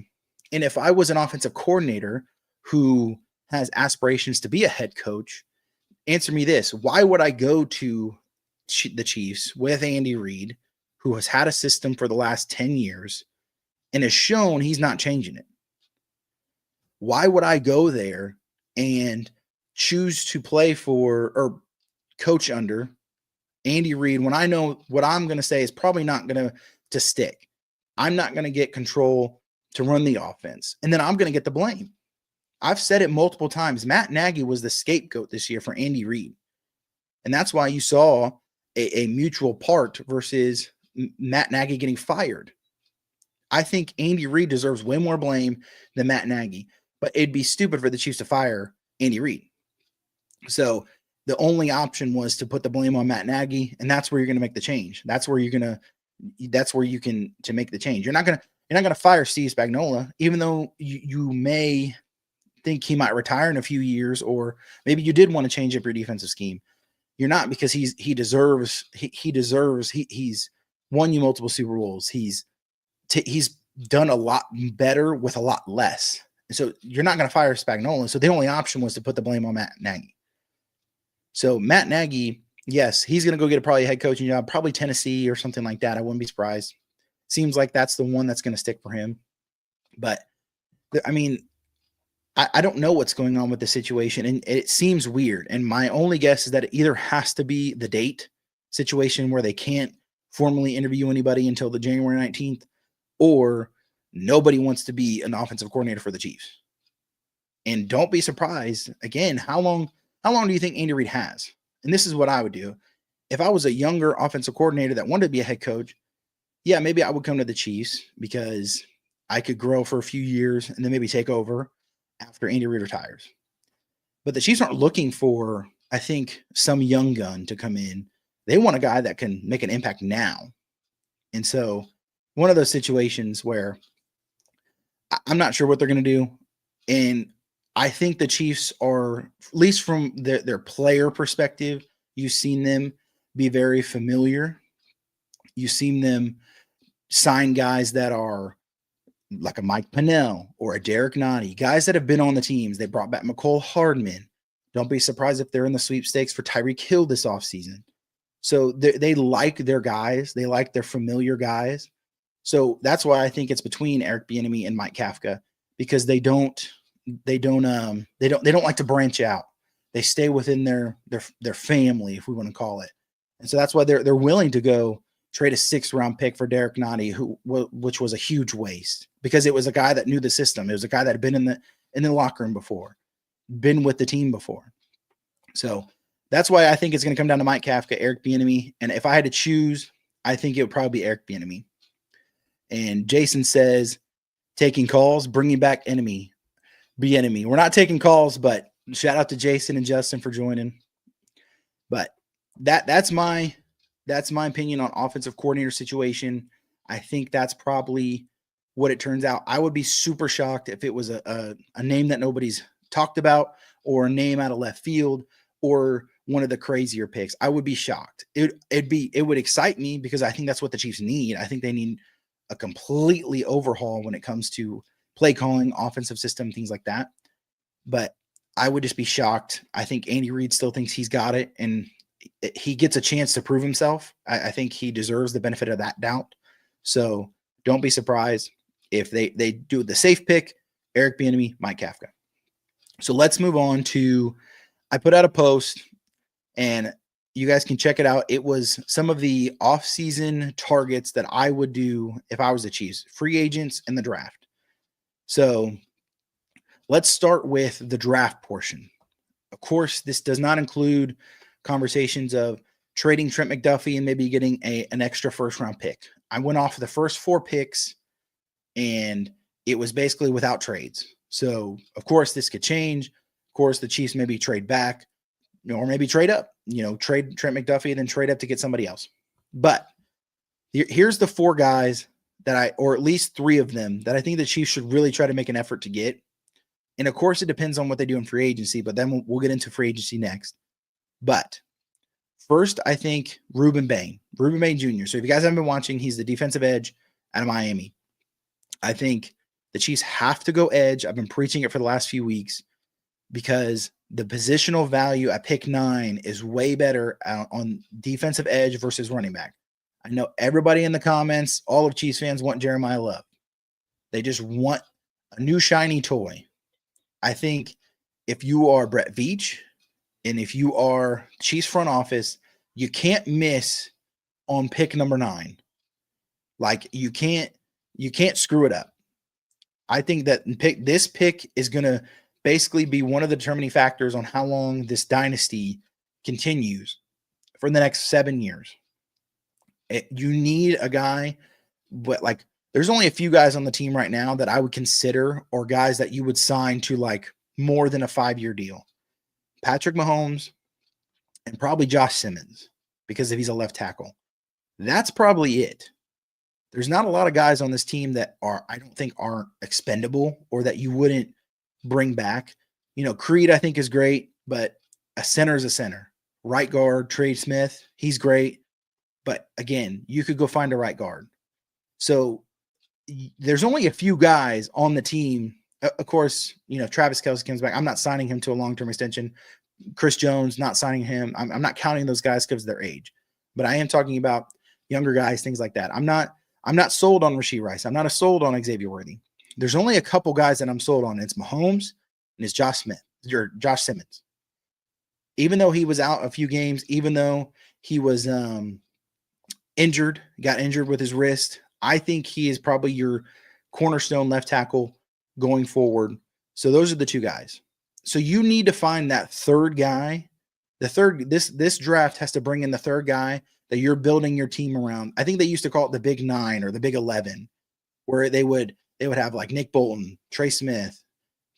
And if I was an offensive coordinator who has aspirations to be a head coach, answer me this: why would I go to the Chiefs with Andy Reid, who has had a system for the last 10 years and has shown he's not changing it? Why would I go there and choose to play for or coach under Andy Reid when I know what I'm going to say is probably not going to stick? I'm not going to get control to run the offense, and then I'm going to get the blame. I've said it multiple times. Matt Nagy was the scapegoat this year for Andy Reid. And that's why you saw a mutual part versus Matt Nagy getting fired. I think Andy Reid deserves way more blame than Matt Nagy, but it'd be stupid for the Chiefs to fire Andy Reid. So the only option was to put the blame on Matt Nagy, and that's where you're going to make the change. That's where you can to make the change. You're not going to fire Steve Spagnuolo, even though you may think he might retire in a few years, or maybe you did want to change up your defensive scheme. You're not, because he's won you multiple Super Bowls. He's done a lot better with a lot less. And so you're not going to fire Spagnuolo. So the only option was to put the blame on Matt Nagy. So Matt Nagy, yes, he's going to go get probably a head coaching job, probably Tennessee or something like that. I wouldn't be surprised. Seems like that's the one that's going to stick for him. But I mean, I don't know what's going on with the situation, and it seems weird. And my only guess is that it either has to be the date situation where they can't formally interview anybody until the January 19th, or nobody wants to be an offensive coordinator for the Chiefs. And don't be surprised, again, how long do you think Andy Reid has? And this is what I would do. If I was a younger offensive coordinator that wanted to be a head coach, yeah, maybe I would come to the Chiefs because I could grow for a few years and then maybe take over after Andy Reid retires. But the Chiefs aren't looking for, I think, some young gun to come in. They want a guy that can make an impact now. And so one of those situations where I'm not sure what they're going to do. And I think the Chiefs are, at least from their player perspective, you've seen them be very familiar. You've seen them sign guys that are like a Mike Pennell or a Derek Nottie, guys that have been on the teams. They brought back McCole Hardman. Don't be surprised if they're in the sweepstakes for Tyreek Hill this offseason. So they like their guys. They like their familiar guys. So that's why I think it's between Eric Bieniemy and Mike Kafka, because they don't like to branch out. They stay within their family, if we want to call it. And so that's why they're willing to go trade a 6th-round pick for Derek Nottie, which was a huge waste, because it was a guy that knew the system. It was a guy that had been in the locker room before, been with the team before. So that's why I think it's going to come down to Mike Kafka, Eric Bieniemy. And if I had to choose, I think it would probably be Eric Bieniemy. And Jason says, taking calls, bringing back Bieniemy. We're not taking calls, but shout out to Jason and Justin for joining. But that's my opinion on offensive coordinator situation. I think that's probably what it turns out. I would be super shocked if it was a name that nobody's talked about, or a name out of left field, or one of the crazier picks. I would be shocked. It would excite me, because I think that's what the Chiefs need. I think they need a completely overhaul when it comes to play calling, offensive system, things like that. But I would just be shocked. I think Andy Reid still thinks he's got it, and he gets a chance to prove himself. I think he deserves the benefit of that doubt. So don't be surprised if they do the safe pick, Eric Bieniemy, Mike Kafka. So let's move on to, I put out a post, and you guys can check it out. It was some of the off-season targets that I would do if I was the Chiefs, free agents and the draft. So let's start with the draft portion. Of course, this does not include conversations of trading Trent McDuffie and maybe getting an extra 1st-round pick. I went off the first 4 picks, and it was basically without trades. So, of course, this could change. Of course, the Chiefs maybe trade back, or maybe trade up, trade Trent McDuffie and then trade up to get somebody else. But here's the 4 guys that or at least 3 of them that I think the Chiefs should really try to make an effort to get. And of course, it depends on what they do in free agency, but then we'll get into free agency next. But first, I think Ruben Bain Jr. So if you guys haven't been watching, he's the defensive edge out of Miami. I think the Chiefs have to go edge. I've been preaching it for the last few weeks, because the positional value at pick 9 is way better on defensive edge versus running back. I know everybody in the comments, all of Chiefs fans, want Jeremiah Love. They just want a new shiny toy. I think if you are Brett Veach, and if you are Chiefs front office, you can't miss on pick number 9. Like, you can't screw it up. I think that this pick is going to basically be one of the determining factors on how long this dynasty continues for the next 7 years. You need a guy, but like there's only a few guys on the team right now that I would consider, or guys that you would sign to like more than a 5-year deal. Patrick Mahomes and probably Josh Simmons, because if he's a left tackle. That's probably it. There's not a lot of guys on this team that I don't think aren't expendable or that you wouldn't bring back. Creed, I think, is great, but a center is a center. Right guard, Trey Smith, he's great. But again, you could go find a right guard. So there's only a few guys on the team. Of course, Travis Kelce comes back. I'm not signing him to a long-term extension. Chris Jones, not signing him. I'm not counting those guys because of their age. But I am talking about younger guys, things like that. I'm not sold on Rashee Rice. I'm not sold on Xavier Worthy. There's only a couple guys that I'm sold on. It's Mahomes and it's Josh Simmons. Even though he was out a few games, even though he was got injured with his wrist, I think he is probably your cornerstone left tackle going forward. So those are the two guys. So you need to find that third guy. This draft has to bring in the third guy that you're building your team around. I think they used to call it the Big 9 or the Big 11, where they would have like Nick Bolton, Trey Smith,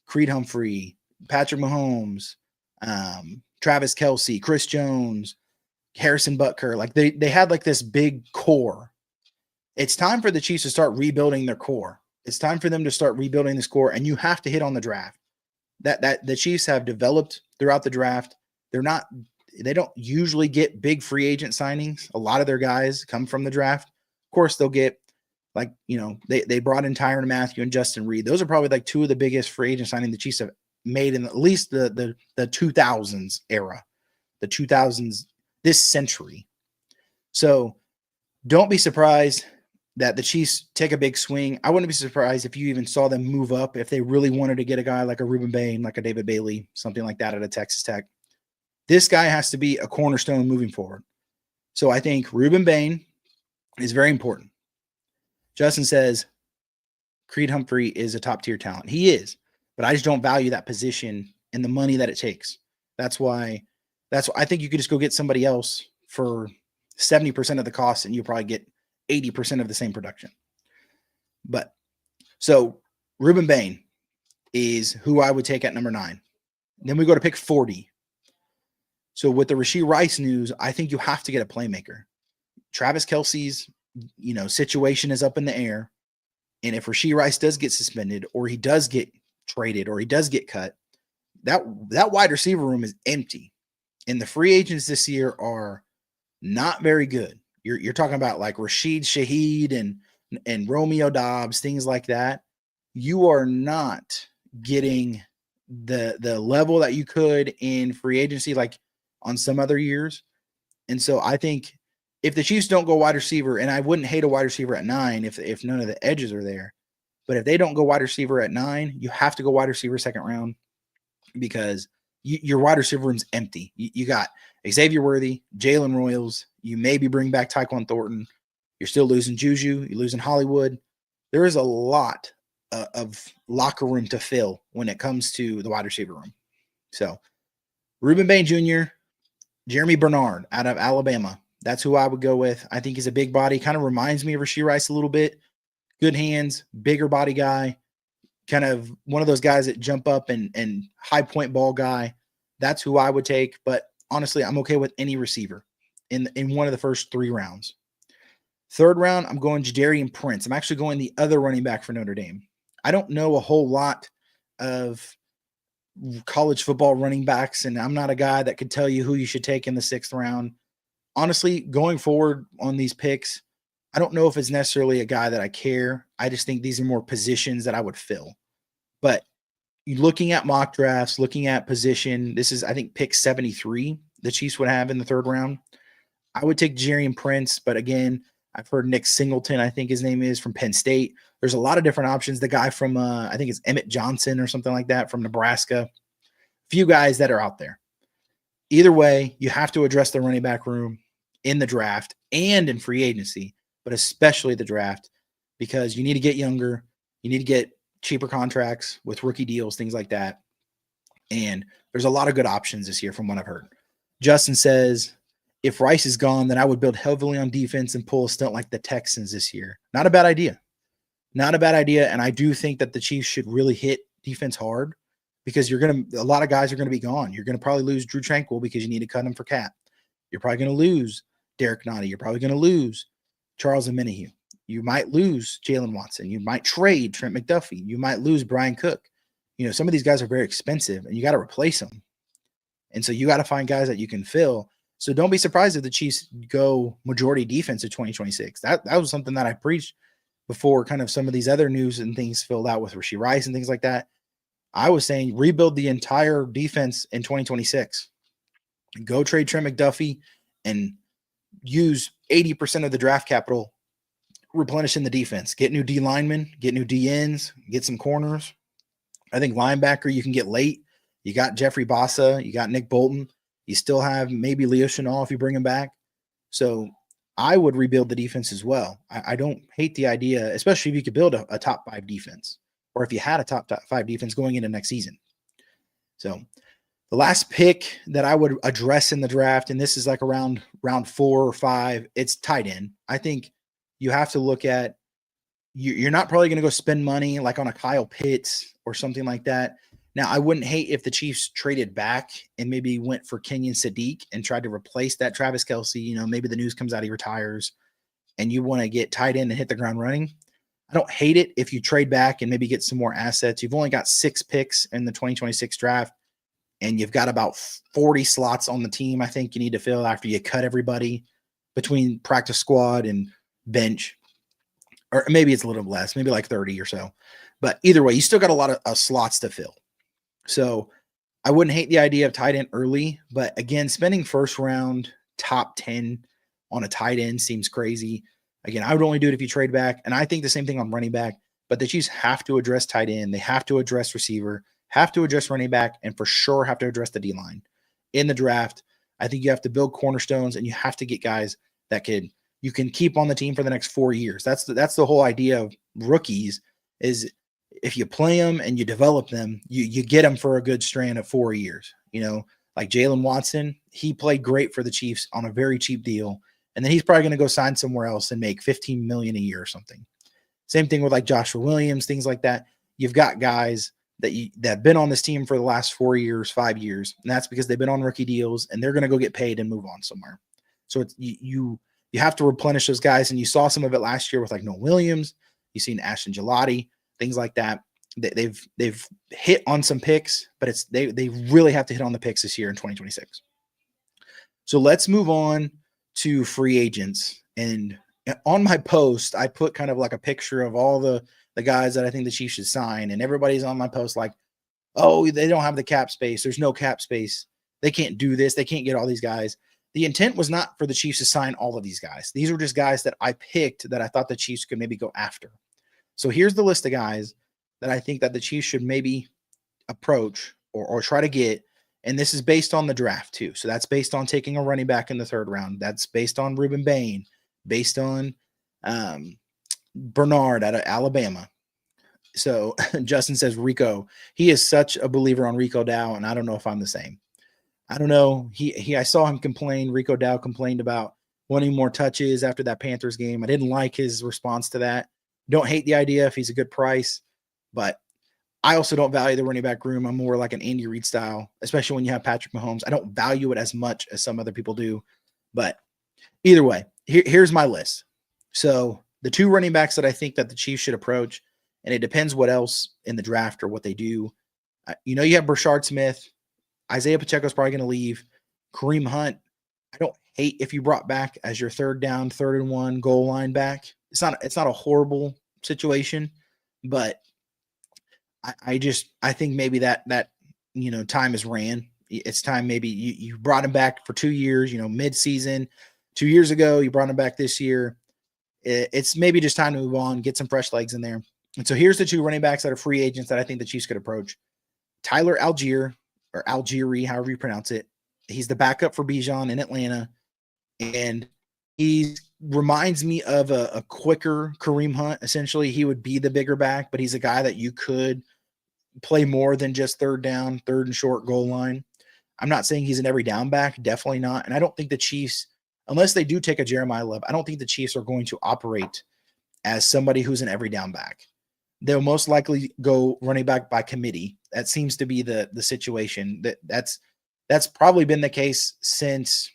Creed Humphrey, Patrick Mahomes, Travis Kelce, Chris Jones, Harrison Butker. Like they had like this big core. It's time for the Chiefs to start rebuilding their core. It's time for them to start rebuilding this core, and you have to hit on the draft. That the Chiefs have developed throughout the draft. They don't usually get big free agent signings. A lot of their guys come from the draft. Of course, they'll get they brought in Tyrann Mathieu and Justin Reed. Those are probably like two of the biggest free agent signings the Chiefs have made in at least the 2000s era, the 2000s, this century. So don't be surprised that the Chiefs take a big swing. I wouldn't be surprised if you even saw them move up if they really wanted to get a guy like a Reuben Bain, like a David Bailey, something like that at a Texas Tech. This guy has to be a cornerstone moving forward. So I think Reuben Bain is very important. Justin says Creed Humphrey is a top-tier talent. He is, but I just don't value that position and the money that it takes. That's why I think you could just go get somebody else for 70% of the cost and you probably get 80% of the same production. But so Reuben Bain is who I would take at number 9. Then we go to pick 40. So with the Rashee Rice news, I think you have to get a playmaker. Travis Kelce's, situation is up in the air. And if Rashee Rice does get suspended or he does get traded or he does get cut, that wide receiver room is empty. And the free agents this year are not very good. You're talking about like Rashid Shaheed and Romeo Dobbs, things like that. You are not getting the level that you could in free agency like on some other years. And so I think if the Chiefs don't go wide receiver, and I wouldn't hate a wide receiver at 9 if none of the edges are there, but if they don't go wide receiver at 9, you have to go wide receiver second round because your wide receiver room's empty. You got Xavier Worthy, Jalen Royals. You maybe bring back Tyquan Thornton. You're still losing Juju. You're losing Hollywood. There is a lot of locker room to fill when it comes to the wide receiver room. So Reuben Bain Jr., Jeremy Bernard out of Alabama. That's who I would go with. I think he's a big body. Kind of reminds me of Rashee Rice a little bit. Good hands, bigger body guy. Kind of one of those guys that jump up and high point ball guy. That's who I would take. But honestly, I'm okay with any receiver in one of the first 3 rounds. Third round, I'm going Jadarian Prince. I'm actually going the other running back for Notre Dame. I don't know a whole lot of college football running backs, and I'm not a guy that could tell you who you should take in the 6th round. Honestly, going forward on these picks, I don't know if it's necessarily a guy that I care. I just think these are more positions that I would fill. But looking at mock drafts, looking at position, this is, I think, pick 73 the Chiefs would have in the 3rd round. I would take Jadarian Prince, but again, I've heard Nick Singleton, I think his name is, from Penn State. There's a lot of different options. The guy from, I think it's Emmett Johnson or something like that from Nebraska. Few guys that are out there. Either way, you have to address the running back room in the draft and in free agency, but especially the draft, because you need to get younger. You need to get cheaper contracts with rookie deals, things like that. And there's a lot of good options this year from what I've heard. Justin says if Rice is gone, then I would build heavily on defense and pull a stunt like the Texans this year. Not a bad idea. Not a bad idea. And I do think that the Chiefs should really hit defense hard because a lot of guys are going to be gone. You're going to probably lose Drew Tranquil because you need to cut him for cap. You're probably going to lose Derek Nottie. You're probably going to lose Charles Omenihu. You might lose Jalen Watson. You might trade Trent McDuffie. You might lose Brian Cook. Some of these guys are very expensive and you got to replace them. And so you got to find guys that you can fill. So don't be surprised if the Chiefs go majority defense in 2026. That was something that I preached before kind of some of these other news and things filled out with Rashee Rice and things like that. I was saying rebuild the entire defense in 2026. Go trade Trent McDuffie and use 80% of the draft capital replenishing the defense. Get new D linemen, get new D ends, get some corners. I think linebacker you can get late. You got Jeffrey Bassa, you got Nick Bolton. You still have maybe Leo Chenal if you bring him back. So I would rebuild the defense as well. I don't hate the idea, especially if you could build a top 5 defense or if you had a top 5 defense going into next season. So the last pick that I would address in the draft, and this is like around round 4 or 5, it's tight end. I think you have to look at, you're not probably going to go spend money like on a Kyle Pitts or something like that. Now, I wouldn't hate if the Chiefs traded back and maybe went for Kenyon Sadiq and tried to replace that Travis Kelce. Maybe the news comes out he retires and you want to get tight end and hit the ground running. I don't hate it if you trade back and maybe get some more assets. You've only got 6 picks in the 2026 draft and you've got about 40 slots on the team. I think you need to fill after you cut everybody between practice squad and bench, or maybe it's a little less, maybe like 30 or so. But either way, you still got a lot of slots to fill. So I wouldn't hate the idea of tight end early, but again, spending first round top 10 on a tight end seems crazy. Again, I would only do it if you trade back. And I think the same thing on running back, but the Chiefs have to address tight end. They have to address receiver, have to address running back, and for sure have to address the D-line. In the draft, I think you have to build cornerstones and you have to get guys that you can keep on the team for the next 4 years. That's the whole idea of rookies is if you play them and you develop them, you get them for a good strand of 4 years. Like Jalen Watson, he played great for the Chiefs on a very cheap deal. And then he's probably going to go sign somewhere else and make $15 million a year or something. Same thing with like Joshua Williams, things like that. You've got guys that have been on this team for the last 4 years, 5 years. And that's because they've been on rookie deals and they're going to go get paid and move on somewhere. So it's, you have to replenish those guys. And you saw some of it last year with like Noah Williams. You've seen Ashton Gelati, things like that. They've hit on some picks, but they really have to hit on the picks this year in 2026. So let's move on to free agents. And on my post, I put kind of like a picture of all the guys that I think the Chiefs should sign. And everybody's on my post like, oh, they don't have the cap space. There's no cap space. They can't do this. They can't get all these guys. The intent was not for the Chiefs to sign all of these guys. These were just guys that I picked that I thought the Chiefs could maybe go after. So here's the list of guys that I think that the Chiefs should maybe approach or try to get. And this is based on the draft too. So that's based on taking a running back in the 3rd round. That's based on Ruben Bain, based on Bernard out of Alabama. So Justin says Rico. He is such a believer on Rico Dow, and I don't know if I'm the same. I don't know. I saw him complain. Rico Dow complained about wanting more touches after that Panthers game. I didn't like his response to that. Don't hate the idea if he's a good price, but I also don't value the running back room. I'm more like an Andy Reid style, especially when you have Patrick Mahomes. I don't value it as much as some other people do, but either way, here's my list. So the 2 running backs that I think that the Chiefs should approach, and it depends what else in the draft or what they do. You have Brashard Smith. Isaiah Pacheco's probably going to leave. Kareem Hunt, I don't hate if you brought back as your 3rd down, 3rd and 1 goal line back. It's not a horrible situation, but I think maybe that time is ran. It's time maybe you brought him back for 2 years, mid-season. 2 years ago, you brought him back this year. It's maybe just time to move on, get some fresh legs in there. And so here's the 2 running backs that are free agents that I think the Chiefs could approach. Tyler Algier, or Algieri, however you pronounce it. He's the backup for Bijan in Atlanta. And he reminds me of a quicker Kareem Hunt. Essentially, he would be the bigger back, but he's a guy that you could play more than just 3rd down, 3rd and short goal line. I'm not saying he's an every down back, definitely not. And I don't think the Chiefs unless they do take a Jeremiah Love, I don't think the Chiefs are going to operate as somebody who's an every down back. They'll most likely go running back by committee. That seems to be the situation. That's probably been the case since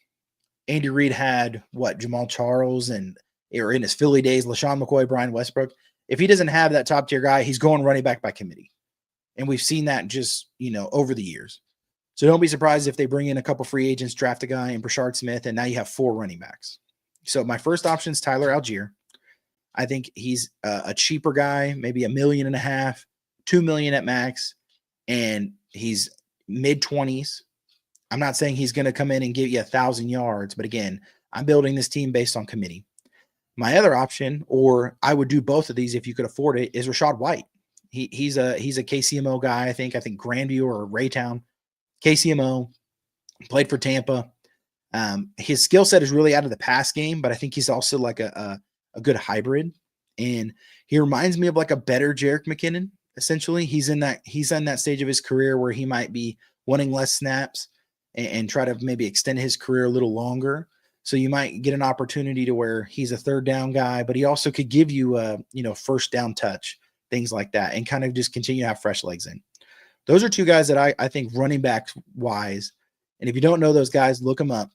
Andy Reid had Jamal Charles or in his Philly days, LaShawn McCoy, Brian Westbrook. If he doesn't have that top tier guy, he's going running back by committee. And we've seen that just, over the years. So don't be surprised if they bring in a couple free agents, draft a guy in Brashard Smith, and now you have 4 running backs. So my first option is Tyler Algier. I think he's a cheaper guy, maybe $1.5 million, $2 million at max, and he's mid-20s. I'm not saying he's going to come in and give you 1,000 yards, but again, I'm building this team based on committee. My other option, or I would do both of these if you could afford it, is Rachaad White. He's a KCMO guy. I think Grandview or Raytown. KCMO, played for Tampa. His skill set is really out of the pass game, but I think he's also like a good hybrid. And he reminds me of like a better Jerick McKinnon. Essentially, he's in that stage of his career where he might be wanting less snaps and try to maybe extend his career a little longer. So you might get an opportunity to where he's a third down guy, but he also could give you a first down touch, things like that, and kind of just continue to have fresh legs in. Those are 2 guys that I think running back wise. And if you don't know those guys, look them up.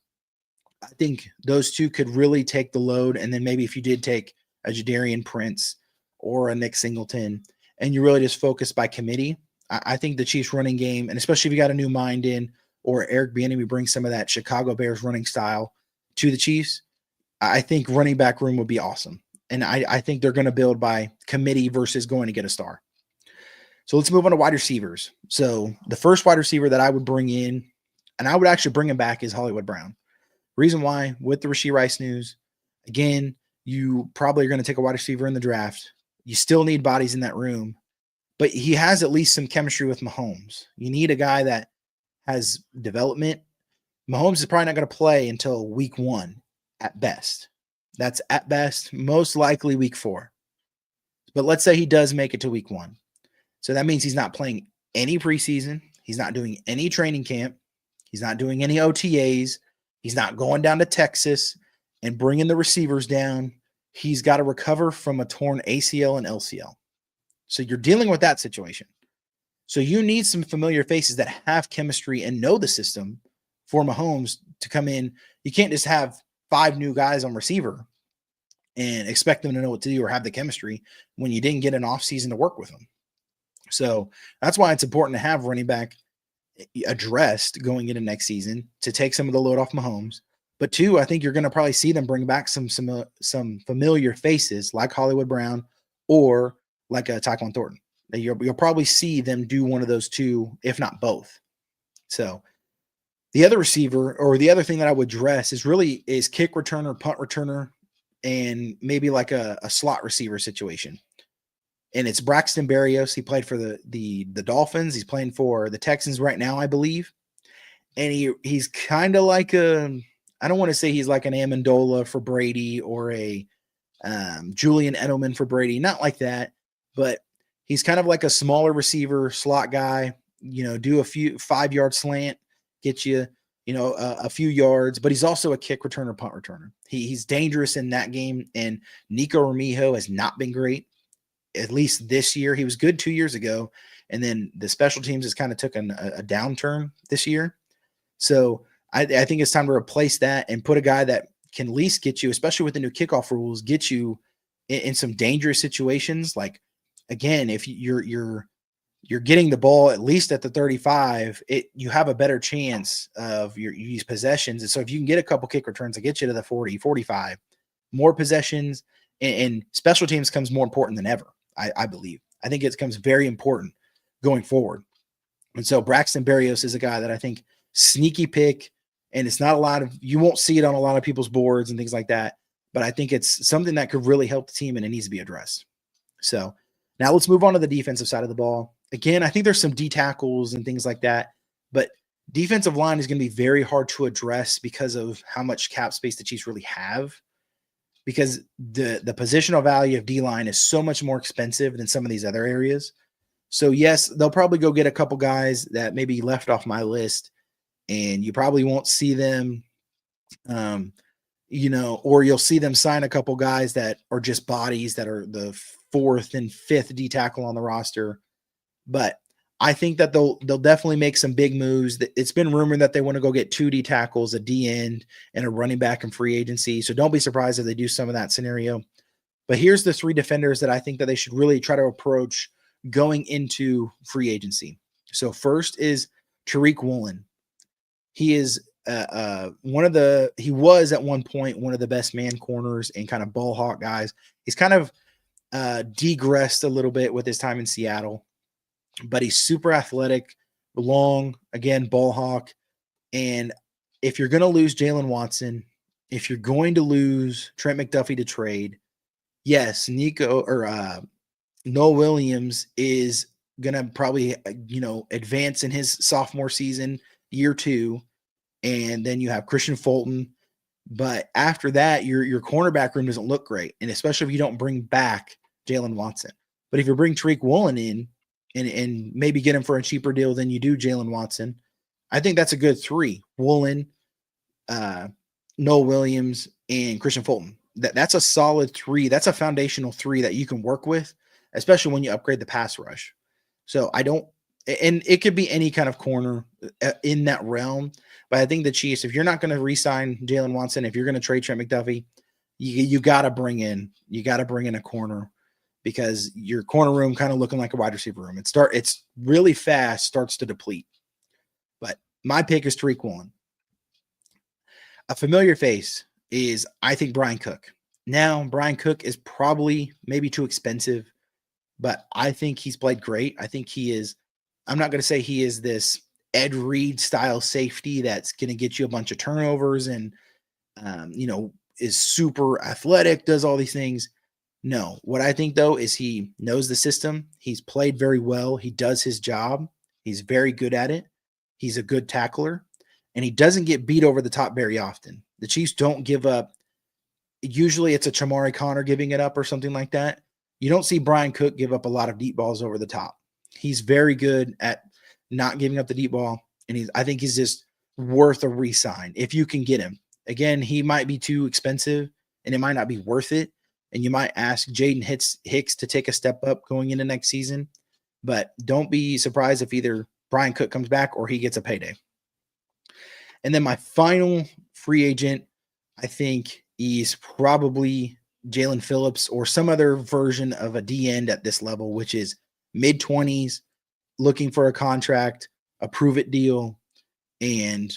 I think those 2 could really take the load. And then maybe if you did take a Jadarian Prince or a Nick Singleton and you really just focus by committee, I think the Chiefs running game, and especially if you got a new mind in, or Eric Bieniemy brings some of that Chicago Bears running style to the Chiefs, I think running back room would be awesome. And I think they're going to build by committee versus going to get a star. So let's move on to wide receivers. So the first wide receiver that I would bring in, and I would actually bring him back, is Hollywood Brown. Reason why, with the Rashee Rice news, again, you probably are going to take a wide receiver in the draft. You still need bodies in that room, but he has at least some chemistry with Mahomes. You need a guy that has development. Mahomes is probably not going to play until week 1 at best. That's at best, most likely week 4. But let's say he does make it to week 1. So that means he's not playing any preseason. He's not doing any training camp. He's not doing any OTAs. He's not going down to Texas and bringing the receivers down. He's got to recover from a torn ACL and LCL. So you're dealing with that situation. So you need some familiar faces that have chemistry and know the system for Mahomes to come in. You can't just have 5 new guys on receiver and expect them to know what to do or have the chemistry when you didn't get an offseason to work with them. So that's why it's important to have running back addressed going into next season to take some of the load off Mahomes. But 2, I think you're going to probably see them bring back some familiar faces like Hollywood Brown or like a Tyquan Thornton. You'll probably see them do one of those 2, if not both. So the other receiver, or the other thing that I would address, is kick returner, punt returner, and maybe like a slot receiver situation. And it's Braxton Berrios. He played for the Dolphins. He's playing for the Texans right now, I believe. And he's kind of like I don't want to say he's like an Amendola for Brady or a Julian Edelman for Brady. Not like that, but he's kind of like a smaller receiver, slot guy, do a few 5-yard slant, get you, a few yards, but he's also a kick returner, punt returner. He's dangerous in that game. And Nico Remijo has not been great, at least this year. He was good 2 years ago. And then the special teams has kind of taken a downturn this year. So I think it's time to replace that and put a guy that can at least get you, especially with the new kickoff rules, get you in some dangerous situations. Like, again, if you're getting the ball at least at the 35, you have a better chance of these possessions. And so if you can get a couple kick returns to get you to the 40, 45, more possessions, and special teams comes more important than ever, I believe. I think it becomes very important going forward. And so Braxton Berrios is a guy that I think sneaky pick, and it's not you won't see it on a lot of people's boards and things like that, but I think it's something that could really help the team, and it needs to be addressed. So now let's move on to the defensive side of the ball. Again, I think there's some D tackles and things like that, but defensive line is going to be very hard to address because of how much cap space the Chiefs really have, because the positional value of D-line is so much more expensive than some of these other areas. So yes, they'll probably go get a couple guys that maybe left off my list, and you probably won't see them or you'll see them sign a couple guys that are just bodies that are the fourth and fifth D tackle on the roster. But I think that they'll definitely make some big moves. It's been rumored that they want to go get 2 D tackles, a D end, and a running back in free agency. So don't be surprised if they do some of that scenario. But here's the 3 defenders that I think that they should really try to approach going into free agency. So first is Tariq Woolen. He is he was at one point one of the best man corners and kind of ball hawk guys. He's kind of degressed a little bit with his time in Seattle, but he's super athletic, long, again, ball hawk. And if you're going to lose Jalen Watson, if you're going to lose Trent McDuffie to trade, yes, Noah Williams is going to probably, advance in his sophomore season, year 2. And then you have Christian Fulton. But after that, your cornerback room doesn't look great. And especially if you don't bring back Jalen Watson. But if you bring Tariq Woolen in and maybe get him for a cheaper deal than you do Jalen Watson, I think that's a good 3. Woolen, Noah Williams, and Christian Fulton. That's a solid 3. That's a foundational 3 that you can work with, especially when you upgrade the pass rush. So and it could be any kind of corner in that realm. But I think the Chiefs, if you're not going to re-sign Jalen Watson, if you're going to trade Trent McDuffie, you got to bring in a corner, because your corner room kind of looking like a wide receiver room. It's really fast, starts to deplete. But my pick is Tariq Woolen. A familiar face is, I think, Brian Cook. Now, Brian Cook is probably maybe too expensive, but I think he's played great. I think he is. I'm not going to say he is this Ed Reed style safety that's going to get you a bunch of turnovers and, is super athletic, does all these things. No, what I think though is he knows the system. He's played very well. He does his job. He's very good at it. He's a good tackler, and he doesn't get beat over the top very often. The Chiefs don't give up. Usually it's a Chamari Connor giving it up or something like that. You don't see Brian Cook give up a lot of deep balls over the top. He's very good at not giving up the deep ball, and I think he's just worth a re-sign if you can get him. Again, he might be too expensive, and it might not be worth it, and you might ask Jaden Hicks to take a step up going into next season, but don't be surprised if either Brian Cook comes back or he gets a payday. And then my final free agent, I think, is probably Jalen Phillips or some other version of a D end at this level, which is mid-20s, looking for a contract, a prove-it deal, and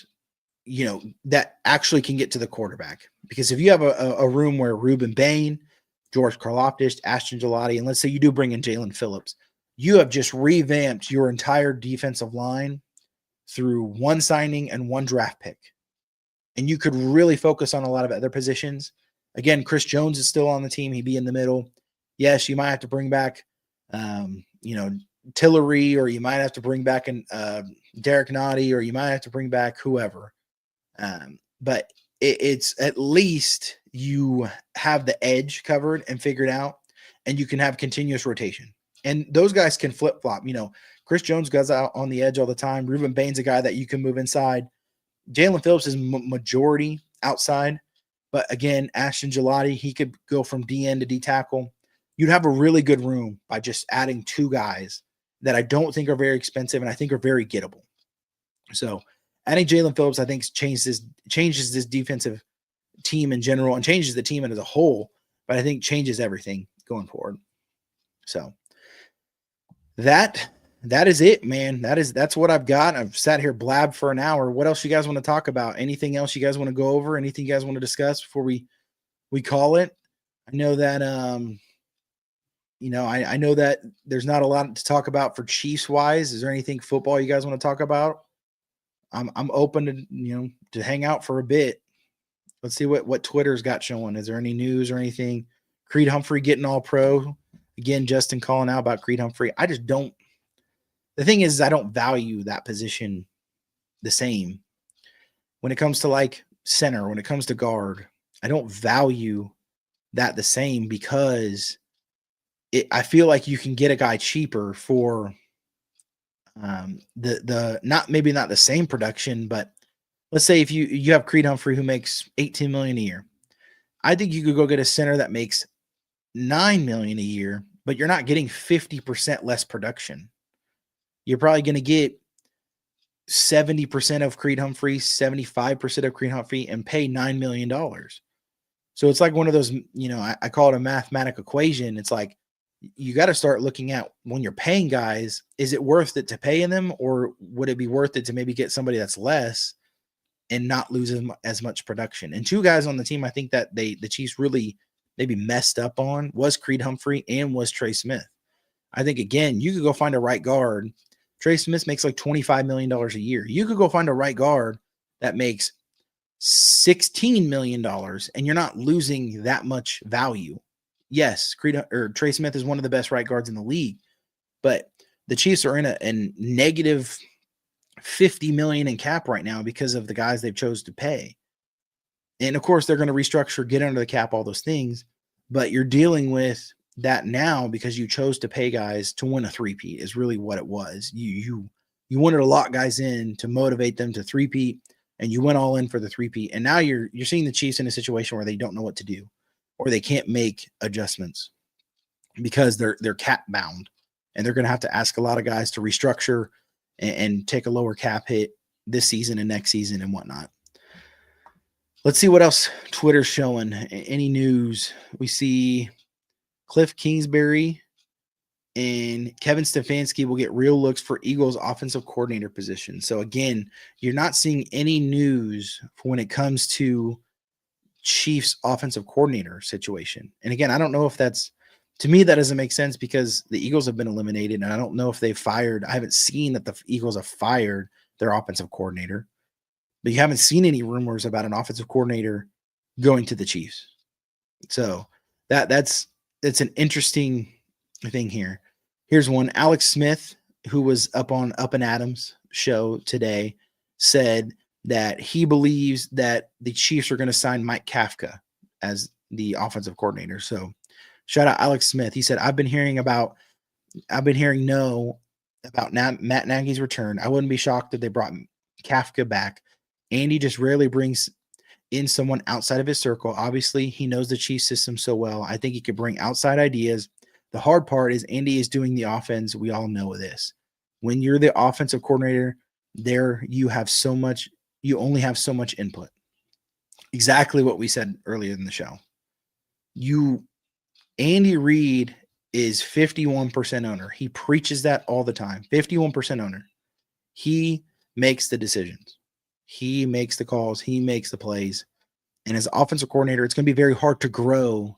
that actually can get to the quarterback. Because if you have a room where Ruben Bain, George Karlaftis, Ashton Gillotte, and let's say you do bring in Jalen Phillips, you have just revamped your entire defensive line through one signing and one draft pick. And you could really focus on a lot of other positions. Again, Chris Jones is still on the team. He'd be in the middle. Yes, you might have to bring back, Tillery, or you might have to bring back Derek Nottie, or you might have to bring back whoever. But it's at least you have the edge covered and figured out, and you can have continuous rotation. And those guys can flip-flop. Chris Jones goes out on the edge all the time. Ruben Bain's a guy that you can move inside. Jalen Phillips is majority outside. But again, Ashton Gillotte, he could go from D end to D tackle. You'd have a really good room by just adding 2 guys that I don't think are very expensive and I think are very gettable. So adding Jalen Phillips, I think, changes this defensive team in general and changes the team as a whole, but I think changes everything going forward. So that is it, man. That's what I've got. I've sat here blab for an hour. What else you guys want to talk about? Anything else you guys want to go over? Anything you guys want to discuss before we call it? I know that I know that there's not a lot to talk about for Chiefs wise. Is there anything football you guys want to talk about? I'm open to to hang out for a bit. Let's see what Twitter's got showing. Is there any news or anything? Creed Humphrey getting all pro. Again, Justin calling out about Creed Humphrey. I just don't. The thing is, I don't value that position the same. When it comes to like center, when it comes to guard, I don't value that the same because I feel like you can get a guy cheaper for the not the same production, but let's say if you have Creed Humphrey who makes $18 million a year, I think you could go get a center that makes $9 million a year, but you're not getting 50% less production. You're probably going to get 70% of Creed Humphrey, 75% of Creed Humphrey, and pay $9 million. So it's like one of those, I call it a mathematical equation. It's like you got to start looking at when you're paying guys, is it worth it to pay them, or would it be worth it to maybe get somebody that's less and not lose as much production? And two guys on the team I think that the Chiefs really maybe messed up on was Creed Humphrey and was Trey Smith. I think, again, you could go find a right guard. Trey Smith makes like $25 million a year. You could go find a right guard that makes $16 million, and you're not losing that much value. Yes, Trey Smith is one of the best right guards in the league, but the Chiefs are in a negative $50 million in cap right now because of the guys they've chose to pay. And of course, they're going to restructure, get under the cap, all those things, but you're dealing with that now because you chose to pay guys to win a three-peat is really what it was. You wanted to lock guys in to motivate them to three-peat, and you went all in for the three-peat. And now you're seeing the Chiefs in a situation where they don't know what to do, or they can't make adjustments because they're cap bound, and they're going to have to ask a lot of guys to restructure and take a lower cap hit this season and next season and whatnot. Let's see what else Twitter's showing. Any news? We see Cliff Kingsbury and Kevin Stefanski will get real looks for Eagles offensive coordinator position. So again, you're not seeing any news when it comes to Chiefs offensive coordinator situation. And again, I don't know if that's, to me, that doesn't make sense because the Eagles have been eliminated, and I don't know if they fired. I haven't seen that the Eagles have fired their offensive coordinator, but you haven't seen any rumors about an offensive coordinator going to the Chiefs. So that's an interesting thing here. Here's one. Alex Smith, who was up on Up and Adams show today, said that he believes that the Chiefs are going to sign Mike Kafka as the offensive coordinator. So shout out Alex Smith. He said, I've been hearing about Matt Nagy's return. I wouldn't be shocked if they brought Kafka back. Andy just rarely brings in someone outside of his circle. Obviously, he knows the Chiefs system so well. I think he could bring outside ideas. The hard part is Andy is doing the offense. We all know this. When you're the offensive coordinator, you only have so much input. Exactly what we said earlier in the show. Andy Reid is 51% owner. He preaches that all the time. 51% owner. He makes the decisions. He makes the calls. He makes the plays. And as offensive coordinator, it's going to be very hard to grow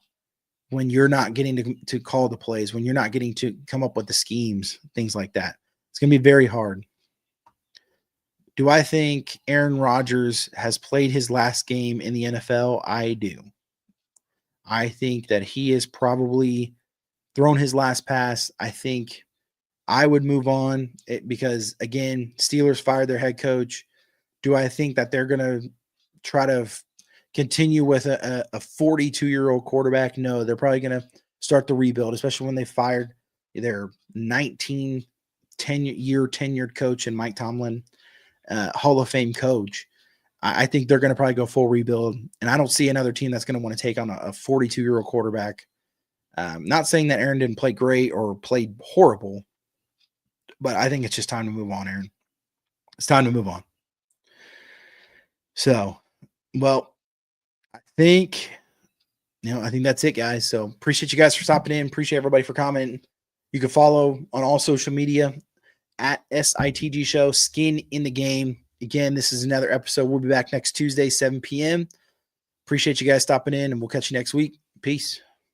when you're not getting to call the plays, when you're not getting to come up with the schemes, things like that. It's going to be very hard. Do I think Aaron Rodgers has played his last game in the NFL? I do. I think that he has probably thrown his last pass. I think I would move on because, again, Steelers fired their head coach. Do I think that they're going to try to continue with a 42-year-old quarterback? No, they're probably going to start the rebuild, especially when they fired their 10-year tenured coach and Mike Tomlin, Hall of Fame coach. I think they're going to probably go full rebuild, and I don't see another team that's going to want to take on a 42-year-old quarterback. Not saying that Aaron didn't play great or played horrible, but I think it's just time to move on, Aaron. It's time to move on. So, well, I think that's it, guys. So appreciate you guys for stopping in. Appreciate everybody for commenting. You can follow on all social media at SITG Show, Skin in the Game. Again, this is another episode. We'll be back next Tuesday, 7 p.m. Appreciate you guys stopping in, and we'll catch you next week. Peace.